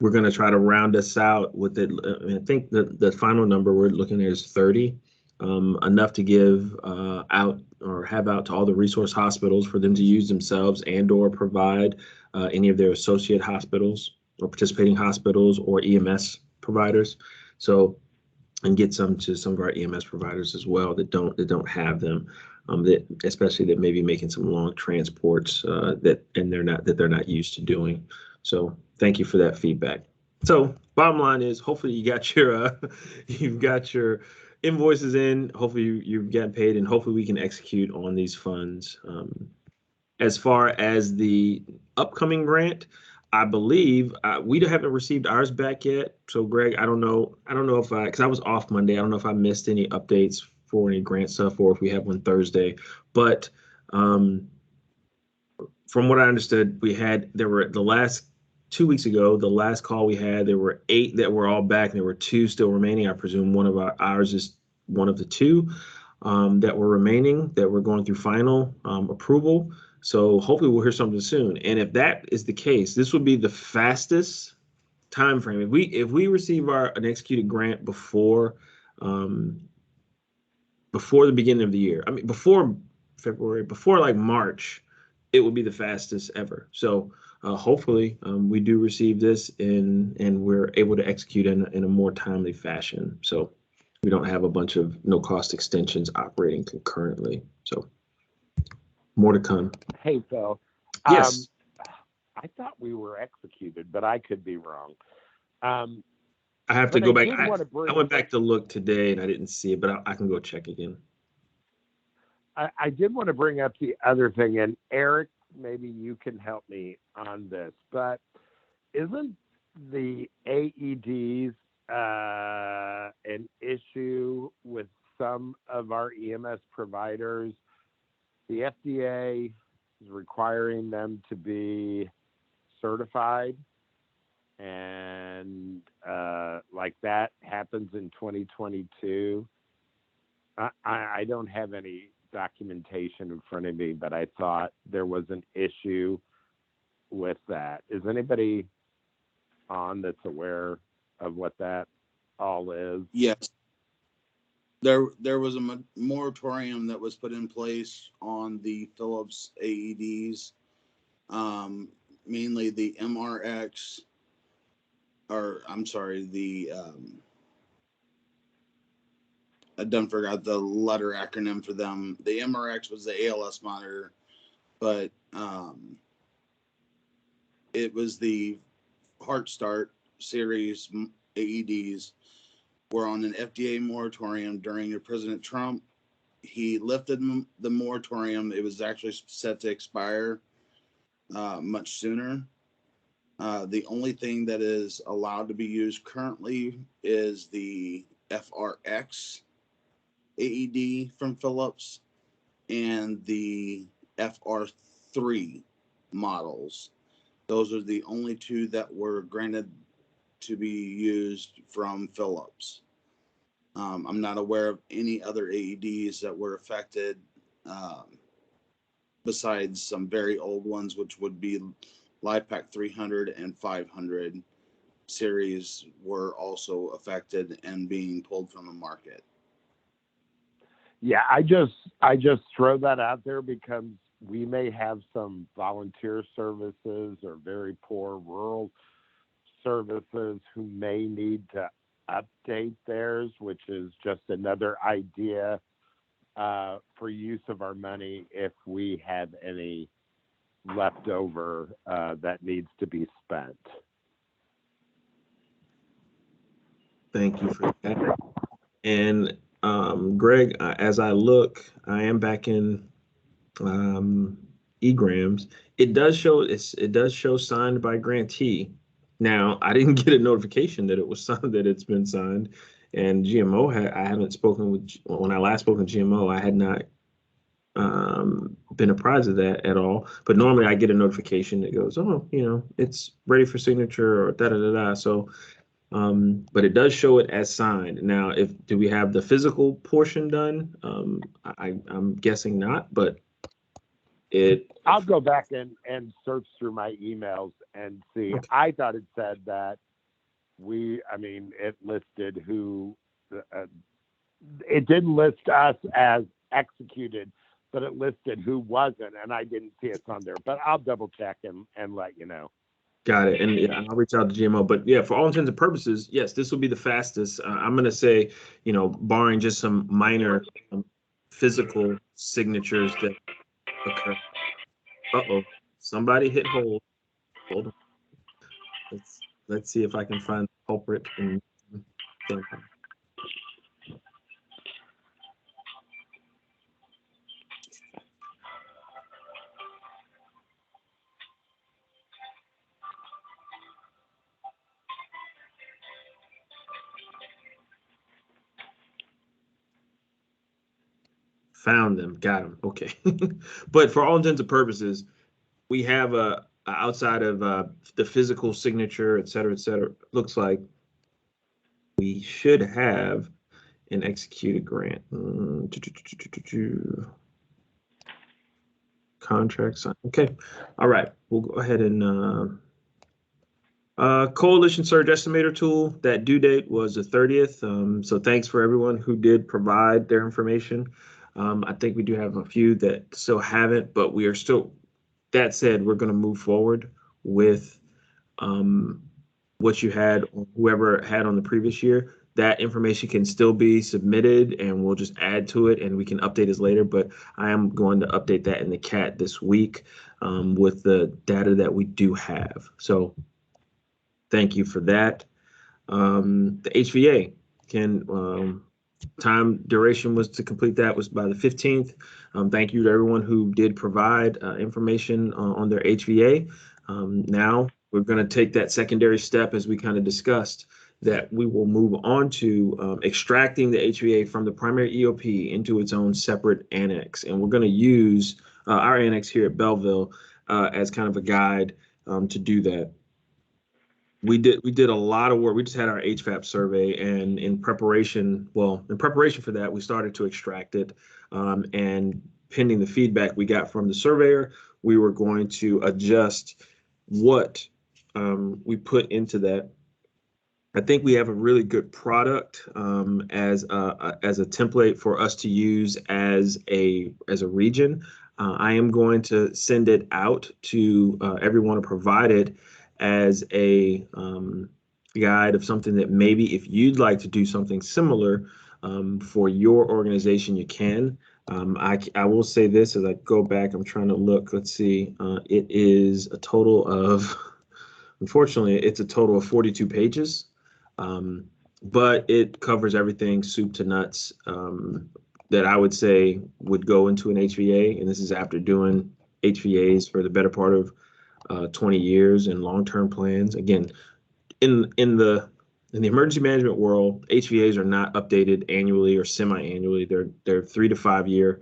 we're going to try to round us out with it. I think the final number we're looking at is 30, enough to give out or have out to all the resource hospitals for them to use themselves and or provide any of their associate hospitals or participating hospitals or EMS providers. So, and get some to some of our EMS providers as well that don't have them. That especially that may be making some long transports that they're not used to doing. So thank you for that feedback. So bottom line is, hopefully you got your you've got your invoices in. Hopefully you've gotten paid, and hopefully we can execute on these funds. As far as the upcoming grant, I believe we haven't received ours back yet. So Greg, I don't know if because I was off Monday. I don't know if I missed any updates for any grant stuff, or if we have one Thursday. But from what I understood, there were the last 2 weeks ago, the last call we had, there were 8 that were all back, and there were 2 still remaining. I presume one of ours is one of the 2 that were remaining, that we're going through final approval. So hopefully we'll hear something soon. And if that is the case, this would be the fastest time frame. If we receive an executed grant before the beginning of the year, I mean before February, before like March, it would be the fastest ever. So hopefully we do receive this and we're able to execute in a more timely fashion. So we don't have a bunch of no cost extensions operating concurrently. So more to come. Hey, Phil. Yes. I thought we were executed, but I could be wrong. I have to go back. I I went back to look today and I didn't see it, but I can go check again. I did want to bring up the other thing, and Eric, maybe you can help me on this, but isn't the AEDs an issue with some of our EMS providers? The FDA is requiring them to be certified, and like that happens in 2022. I don't have any documentation in front of me, but I thought there was an issue with that. Is anybody on that's aware of what that all is? Yes. There was a moratorium that was put in place on the Philips AEDs, mainly the MRX, or I'm sorry, I done forgot the letter acronym for them. The MRX was the ALS monitor, but it was the Heart Start series AEDs were on an FDA moratorium during President Trump. He lifted the moratorium. It was actually set to expire much sooner. The only thing that is allowed to be used currently is the FRX AED from Philips and the FR3 models. Those are the only 2 that were granted to be used from Philips. I'm not aware of any other AEDs that were affected besides some very old ones, which would be LifePak 300 and 500 series were also affected and being pulled from the market. Yeah, I just throw that out there because we may have some volunteer services or very poor rural services who may need to update theirs, which is just another idea for use of our money if we have any left over that needs to be spent. Thank you for that. And Greg, as I look, I am back in eGrams. It does show signed by grantee. Now, I didn't get a notification that it was signed, that it's been signed. And GMO I haven't spoken with, when I last spoke with GMO, I had not been apprised of that at all. But normally I get a notification that goes, oh, it's ready for signature or da-da-da-da. So, but it does show it as signed. Now, do we have the physical portion done? I'm guessing not, but I'll go back and search through my emails and see. Okay. I thought it said that it listed who, it didn't list us as executed, but it listed who wasn't, and I didn't see it on there. But I'll double check and let you know. Got it. And yeah, I'll reach out to GMO. But yeah, for all intents and purposes, yes, this will be the fastest. I'm going to say, barring just some minor physical signatures that occur. Uh-oh, somebody hit hold. Hold on. Let's see if I can find the culprit. Found them, got them. Okay. But for all intents and purposes, we have outside of the physical signature, et cetera, looks like we should have an executed grant. Contract sign. Okay. All right. We'll go ahead and Coalition Surge Estimator tool, that due date was the 30th. So thanks for everyone who did provide their information. I think we do have a few that still haven't, but we are still, that said, we're going to move forward with what you had, whoever had on the previous year. That information can still be submitted and we'll just add to it and we can update this later, but I am going to update that in the CAT this week with the data that we do have. So thank you for that. The HVA time duration was to complete that was by the 15th. Thank you to everyone who did provide information on their HVA. Now we're going to take that secondary step, as we kind of discussed, that we will move on to extracting the HVA from the primary EOP into its own separate annex. And we're going to use our annex here at Belleville as kind of a guide to do that. We did a lot of work. We just had our HVAP survey, and in preparation for that, we started to extract it. And pending the feedback we got from the surveyor, we were going to adjust what we put into that. I think we have a really good product as a template for us to use as a region. I am going to send it out to everyone to provide it as a guide of something that maybe if you'd like to do something similar for your organization, you can. I will say this as I go back, I'm trying to look, let's see, it is a total of, unfortunately, it's a total of 42 pages, but it covers everything soup to nuts that I would say would go into an HVA. And this is after doing HVAs for the better part of 20 years and long-term plans. Again, in the emergency management world, HVAs are not updated annually or semi-annually. They're 3 to 5 year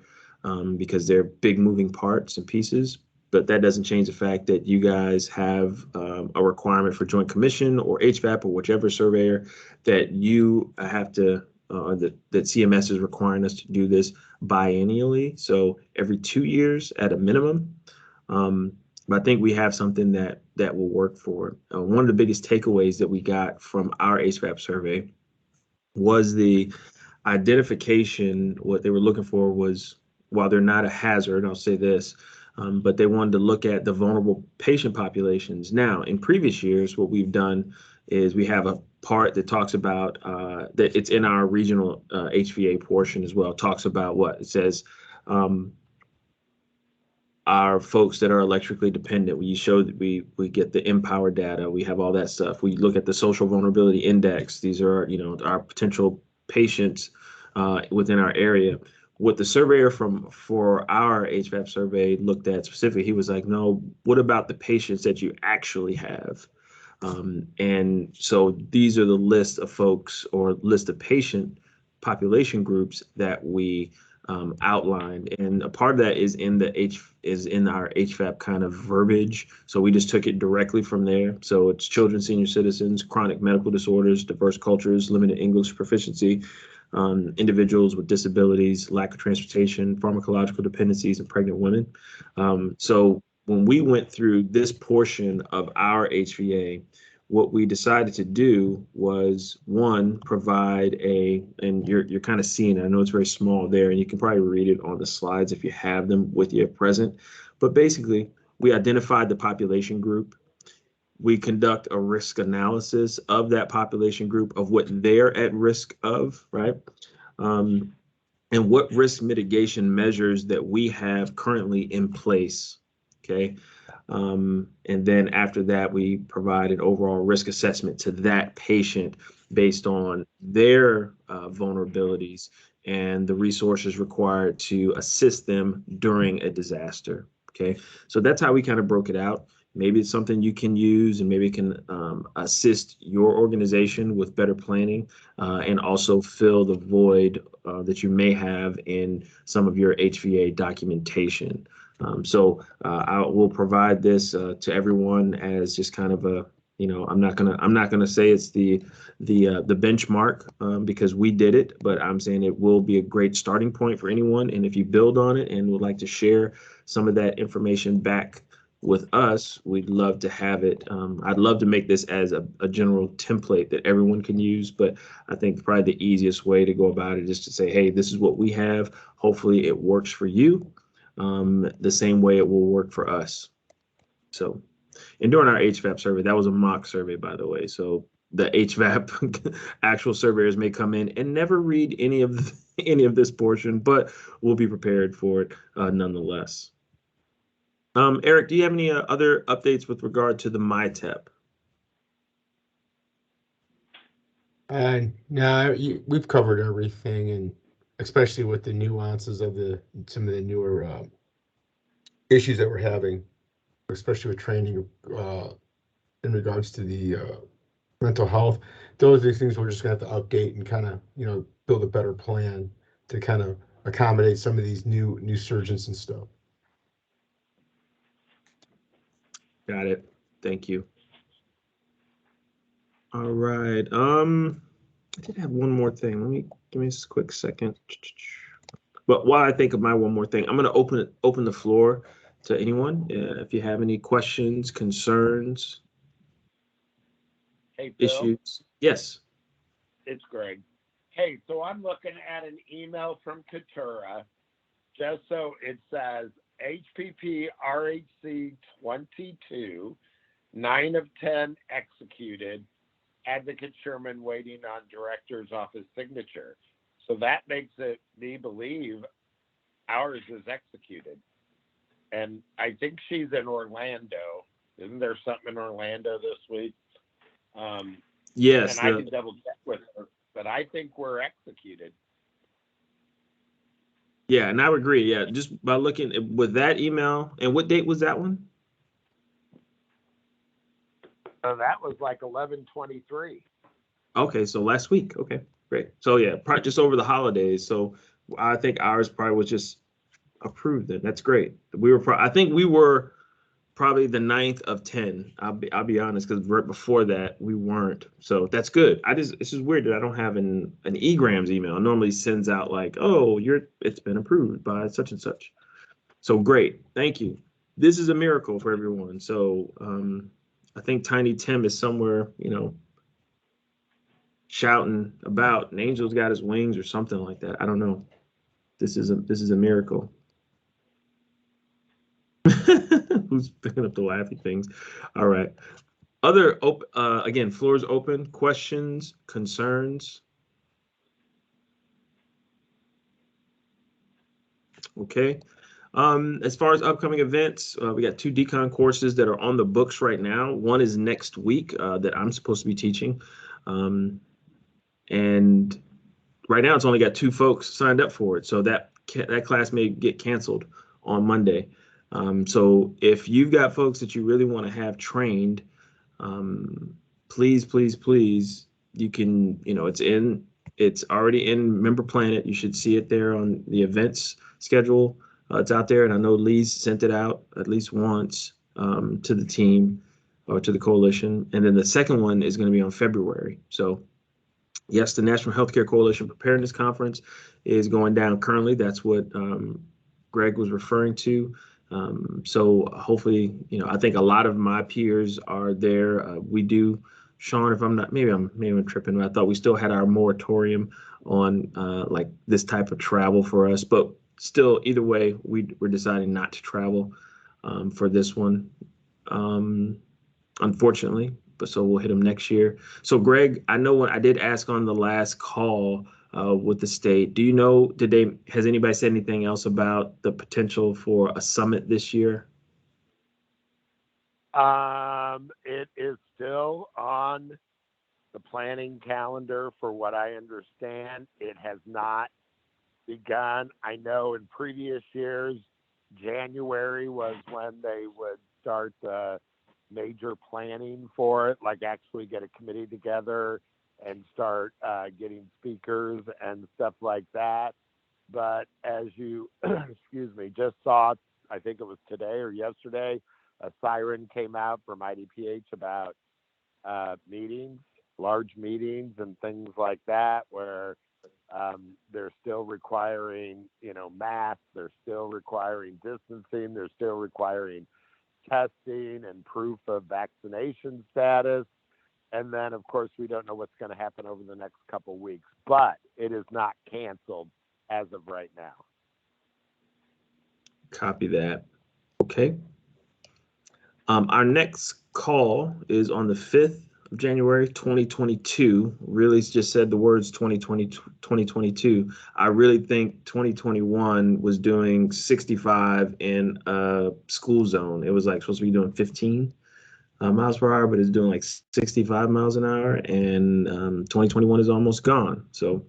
because they're big moving parts and pieces. But that doesn't change the fact that you guys have a requirement for Joint Commission or HVAP or whichever surveyor that you have to, that CMS is requiring us to do this biennially. So every 2 years at a minimum. But I think we have something that will work for it. One of the biggest takeaways that we got from our HVAP survey was the identification. What they were looking for was, while they're not a hazard, I'll say this, but they wanted to look at the vulnerable patient populations. Now, in previous years, what we've done is we have a part that talks about, that it's in our regional HVA portion as well, talks about what it says, our folks that are electrically dependent. We show that we get the Empower data. We have all that stuff. We look at the social vulnerability index. These are, our potential patients within our area. What the surveyor for our HVAP survey looked at specifically, he was like, no, what about the patients that you actually have? And so these are the list of folks or list of patient population groups that we outlined, and a part of that is in our HVAP kind of verbiage. So we just took it directly from there. So it's children, senior citizens, chronic medical disorders, diverse cultures, limited English proficiency, individuals with disabilities, lack of transportation, pharmacological dependencies, and pregnant women. So when we went through this portion of our HVA, what we decided to do was, one, provide and you're kind of seeing it. I know it's very small there, and you can probably read it on the slides if you have them with you present. But basically, we identified the population group. We conduct a risk analysis of that population group, of what they're at risk of, right? And what risk mitigation measures that we have currently in place, okay? And then after that, we provide an overall risk assessment to that patient based on their vulnerabilities and the resources required to assist them during a disaster. Okay, so that's how we kind of broke it out. maybe it's something you can use and maybe it can assist your organization with better planning and also fill the void that you may have in some of your HVA documentation. So I will provide this to everyone as just kind of a, I'm not gonna say it's the benchmark because we did it, but I'm saying it will be a great starting point for anyone. And if you build on it and would like to share some of that information back with us, we'd love to have it. I'd love to make this as a general template that everyone can use, but I think probably the easiest way to go about it is to say, hey, this is what we have. Hopefully it works for you the same way it will work for us. So, and during our HVAP survey, that was a mock survey, by the way. So the HVAP actual surveyors may come in and never read any of this portion, but we'll be prepared for it nonetheless. Eric, do you have any other updates with regard to the MyTEP? No, we've covered everything, and especially with the nuances of some of the newer issues that we're having, especially with training in regards to the mental health. Those are the things we're just gonna have to update and kind of, build a better plan to kind of accommodate some of these new surgeons and stuff. Got it. Thank you. All right. I did have one more thing. Give me a quick second. But while I think of my one more thing, I'm going to open the floor to anyone. If you have any questions, concerns, Hey, Bill, issues. Yes. it's Greg. Hey, so I'm looking at an email from Katura. Just so it says HPP RHC 22, 9 of 10 executed. Advocate Sherman waiting on director's office signature. So that makes me believe ours is executed. And I think she's in Orlando. Isn't there something in Orlando this week? Yes. And I can double check with her, but I think we're executed. Yeah, and I would agree. Yeah, just by looking with that email. And what date was that one? So that was like 11/23. Okay, so last week. Okay, great. So yeah, probably just over the holidays. So I think ours probably was just approved then. That's great. I think we were probably the 9th of 10. I'll be honest, because right before that we weren't. So that's good. It's just weird that I don't have an eGrams email. It normally sends out like, oh, it's been approved by such and such. So great. Thank you. This is a miracle for everyone. So I think Tiny Tim is somewhere, shouting about an angel's got his wings or something like that. I don't know. This is a miracle. Who's picking up the laughy things? All right. Again, floor is open. Questions, concerns? Okay. As far as upcoming events, we got 2 decon courses that are on the books right now. One is next week that I'm supposed to be teaching. And right now it's only got 2 folks signed up for it. So that class may get canceled on Monday. So if you've got folks that you really want to have trained, please, please, please, you can, it's already in Member Planet. You should see it there on the events schedule. It's out there, and I know Lee's sent it out at least once to the team or to the coalition. And then the second one is going to be on February. So yes, the National Healthcare Coalition Preparedness Conference is going down currently. That's what Greg was referring to. So hopefully, I think a lot of my peers are there. We do, Sean, if I'm not, maybe I'm tripping, but I thought we still had our moratorium on like this type of travel for us, but still, either way, we're deciding not to travel for this one, unfortunately. But so we'll hit them next year. So Greg, I know when I did ask on the last call with the state, do you know, has anybody said anything else about the potential for a summit this year? It is still on the planning calendar for what I understand. It has not begun. I know in previous years, January was when they would start the major planning for it, like actually get a committee together and start getting speakers and stuff like that. But as you, excuse me, just saw, I think it was today or yesterday, a siren came out from IDPH about meetings, large meetings and things like that, where they're still requiring, masks, they're still requiring distancing, they're still requiring testing and proof of vaccination status. And then, of course, we don't know what's going to happen over the next couple weeks, but it is not canceled as of right now. Copy that. Okay. Our next call is on the 5th of January, 2022. Really just said the words 2022. I really think 2021 was doing 65 in a school zone. It was like supposed to be doing 15 miles per hour, but it's doing like 65 miles an hour, and 2021 is almost gone. So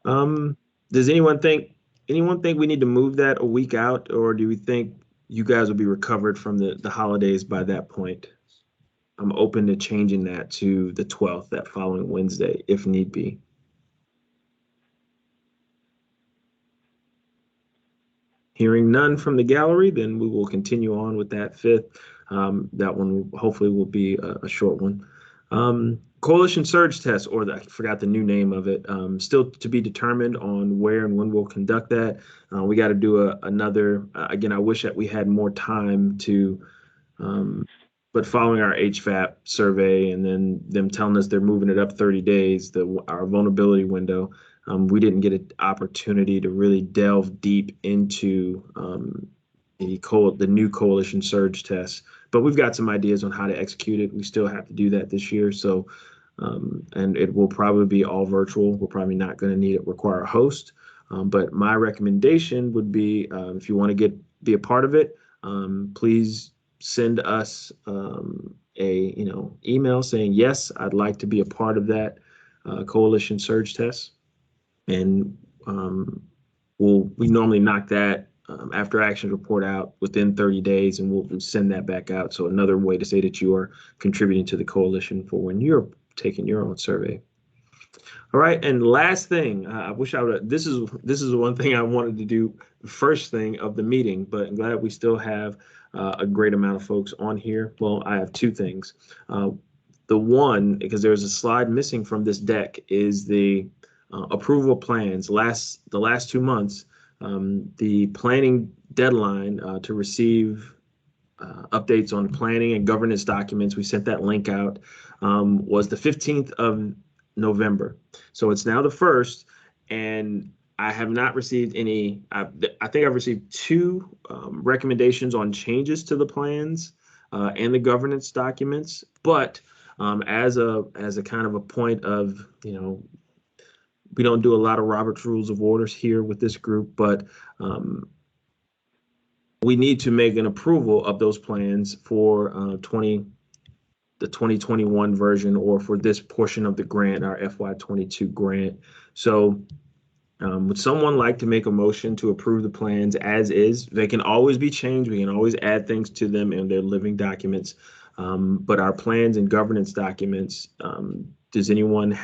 does anyone think we need to move that a week out, or do we think you guys will be recovered from the holidays by that point? I'm open to changing that to the 12th, that following Wednesday, if need be. Hearing none from the gallery, then we will continue on with that 5th. That one hopefully will be a short one. Coalition Surge Test, or I forgot the new name of it, still to be determined on where and when we'll conduct that. We got to do another, again, I wish that we had more time to, but following our HVAP survey and then them telling us they're moving it up 30 days, our vulnerability window, we didn't get an opportunity to really delve deep into the new Coalition Surge Test. But we've got some ideas on how to execute it. We still have to do that this year. So, and it will probably be all virtual. We're probably not going to require a host. But my recommendation would be, if you want to be a part of it, please send us email saying, yes, I'd like to be a part of that Coalition Surge Test. And we normally knock that after action report out within 30 days, and we'll send that back out. So another way to say that you are contributing to the coalition for when you're taking your own survey. All right, and last thing, I wish I would. This is one thing I wanted to do first thing of the meeting, but I'm glad we still have a great amount of folks on here. Well, I have two things. The one, because there's a slide missing from this deck, is the approval plans. The last 2 months. The planning deadline to receive updates on planning and governance documents, we sent that link out, was the 15th of November. So it's now the 1st, and I have not received any. I think I've received 2 recommendations on changes to the plans and the governance documents. But as a kind of a point of, we don't do a lot of Robert's Rules of Orders here with this group, but we need to make an approval of those plans for the 2021 version, or for this portion of the grant, our FY22 grant. So would someone like to make a motion to approve the plans as is? They can always be changed. We can always add things to them in their living documents. But our plans and governance documents, does anyone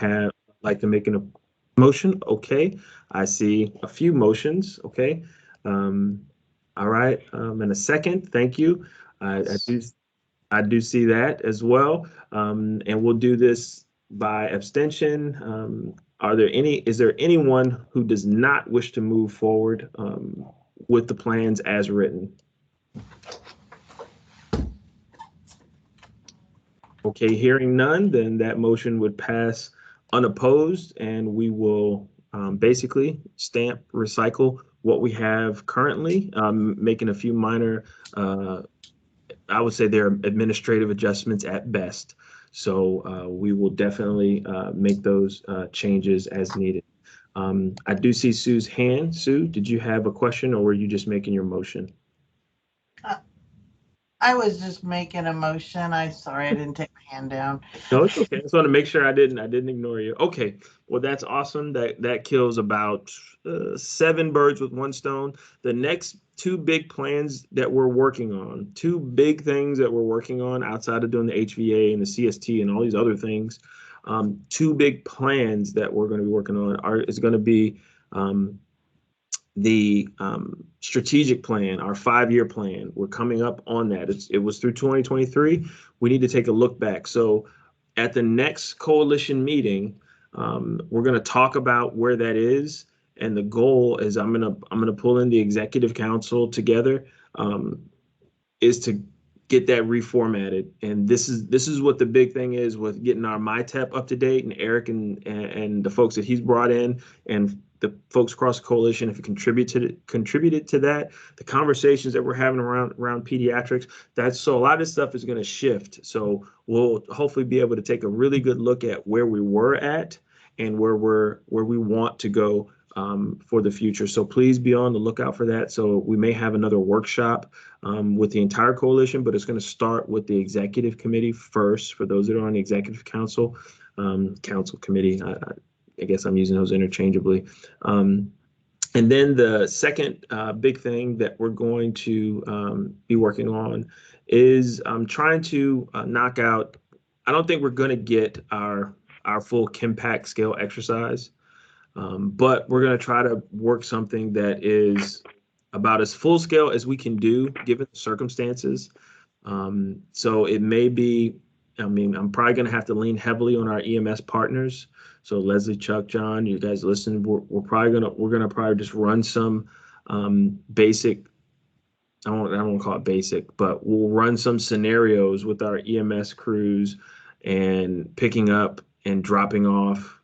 like to make a motion? Okay, I see a few motions. Okay, all right, and a second. Thank you. I do see that as well, and we'll do this by abstention. Is there anyone who does not wish to move forward with the plans as written? Okay, hearing none, then that motion would pass unopposed, and we will basically recycle what we have currently, making a few minor, I would say they're administrative adjustments at best. So we will definitely make those changes as needed. I do see Sue's hand. Sue, did you have a question, or were you just making your motion? I was just making a motion. Sorry, I didn't take my hand down. No, it's okay. I just want to make sure I didn't ignore you. Okay, well, that's awesome. That kills about 7 birds with 1 stone. The next two big plans that we're working on, two big things that we're working on outside of doing the HVA and the CST and all these other things. Two big plans that we're going to be working on is going to be the strategic plan, our 5-year plan. We're coming up on that. It was through 2023. We need to take a look back. So at the next coalition meeting, we're going to talk about where that is. And the goal is I'm gonna pull in the executive council together, is to get that reformatted. And this is what the big thing is with getting our MyTEP up to date, and Eric and the folks that he's brought in and the folks across the coalition have contributed to that. The conversations that we're having around pediatrics, so a lot of this stuff is going to shift. So we'll hopefully be able to take a really good look at where we were at and where we want to go for the future. So please be on the lookout for that. So we may have another workshop with the entire coalition, but it's going to start with the executive committee first. For those that are on the executive council committee, I guess I'm using those interchangeably. And then the second big thing that we're going to be working on is trying to knock out. I don't think we're going to get our full KIMPAC scale exercise. But we're going to try to work something that is about as full scale as we can do given the circumstances. So it may be, I'm probably going to have to lean heavily on our EMS partners. So Leslie, Chuck, John, you guys listen, we're going to probably just run some basic, I won't call it basic, but we'll run some scenarios with our EMS crews and picking up and dropping off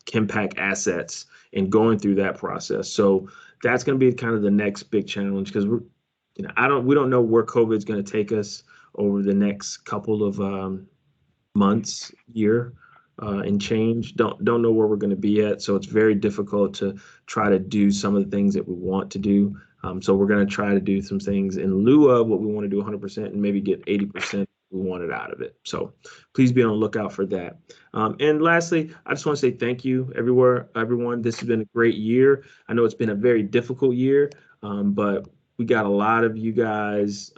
KIMPAC assets and going through that process. So that's going to be kind of the next big challenge, because we don't know where COVID is going to take us over the next couple of months, year and change. Don't know where we're going to be at. So it's very difficult to try to do some of the things that we want to do. So we're going to try to do some things in lieu of what we want to do 100% and maybe get 80% we wanted out of it. So please be on the lookout for that. And lastly, I just want to say thank you everyone. This has been a great year. I know it's been a very difficult year, but we got a lot of you guys,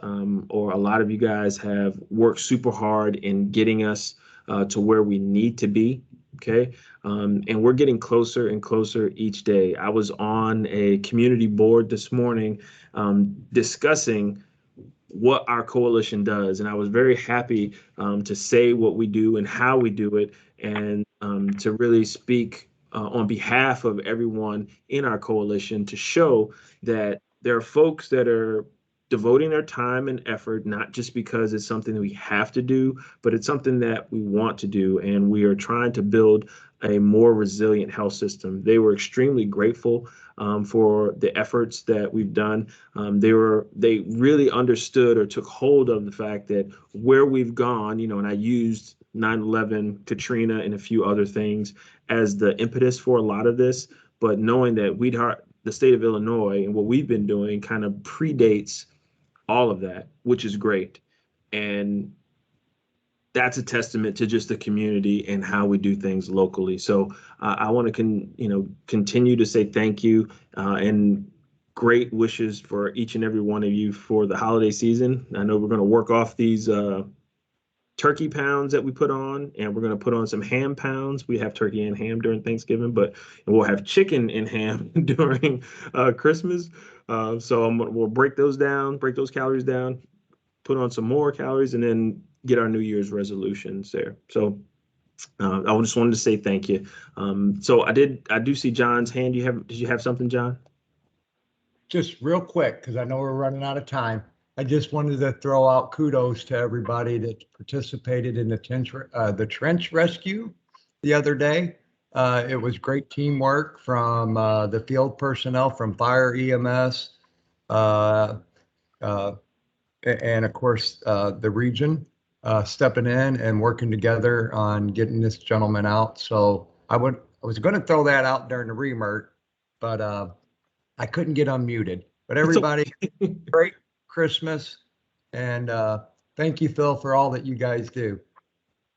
or a lot of you guys have worked super hard in getting us to where we need to be. Okay. And we're getting closer and closer each day. I was on a community board this morning discussing what our coalition does. And I was very happy to say what we do and how we do it, and to really speak on behalf of everyone in our coalition to show that there are folks that are devoting their time and effort, not just because it's something that we have to do, but it's something that we want to do. And we are trying to build a more resilient health system. They were extremely grateful for the efforts that we've done. They really understood or took hold of the fact that where we've gone, and I used 9/11, Katrina, and a few other things as the impetus for a lot of this, but knowing that the state of Illinois and what we've been doing kind of predates all of that, which is great. And that's a testament to just the community and how we do things locally. So I want to continue to say thank you and great wishes for each and every one of you for the holiday season. I know we're going to work off these turkey pounds that we put on, and we're going to put on some ham pounds. We have turkey and ham during Thanksgiving, and we'll have chicken and ham during Christmas. So we'll break those calories down, put on some more calories, and then get our New Year's resolutions there. So I just wanted to say thank you. So I do see John's hand. Did you have something, John? Just real quick, because I know we're running out of time. I just wanted to throw out kudos to everybody that participated in the trench rescue the other day. It was great teamwork from the field personnel, from fire, EMS, and of course the region stepping in and working together on getting this gentleman out. So I was going to throw that out during the remark, but I couldn't get unmuted. But everybody, great Christmas, and thank you, Phil, for all that you guys do.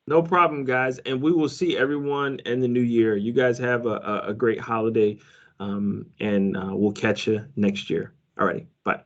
No problem, guys. And we will see everyone in the new year. You guys have a great holiday, and we'll catch you next year. All righty, bye.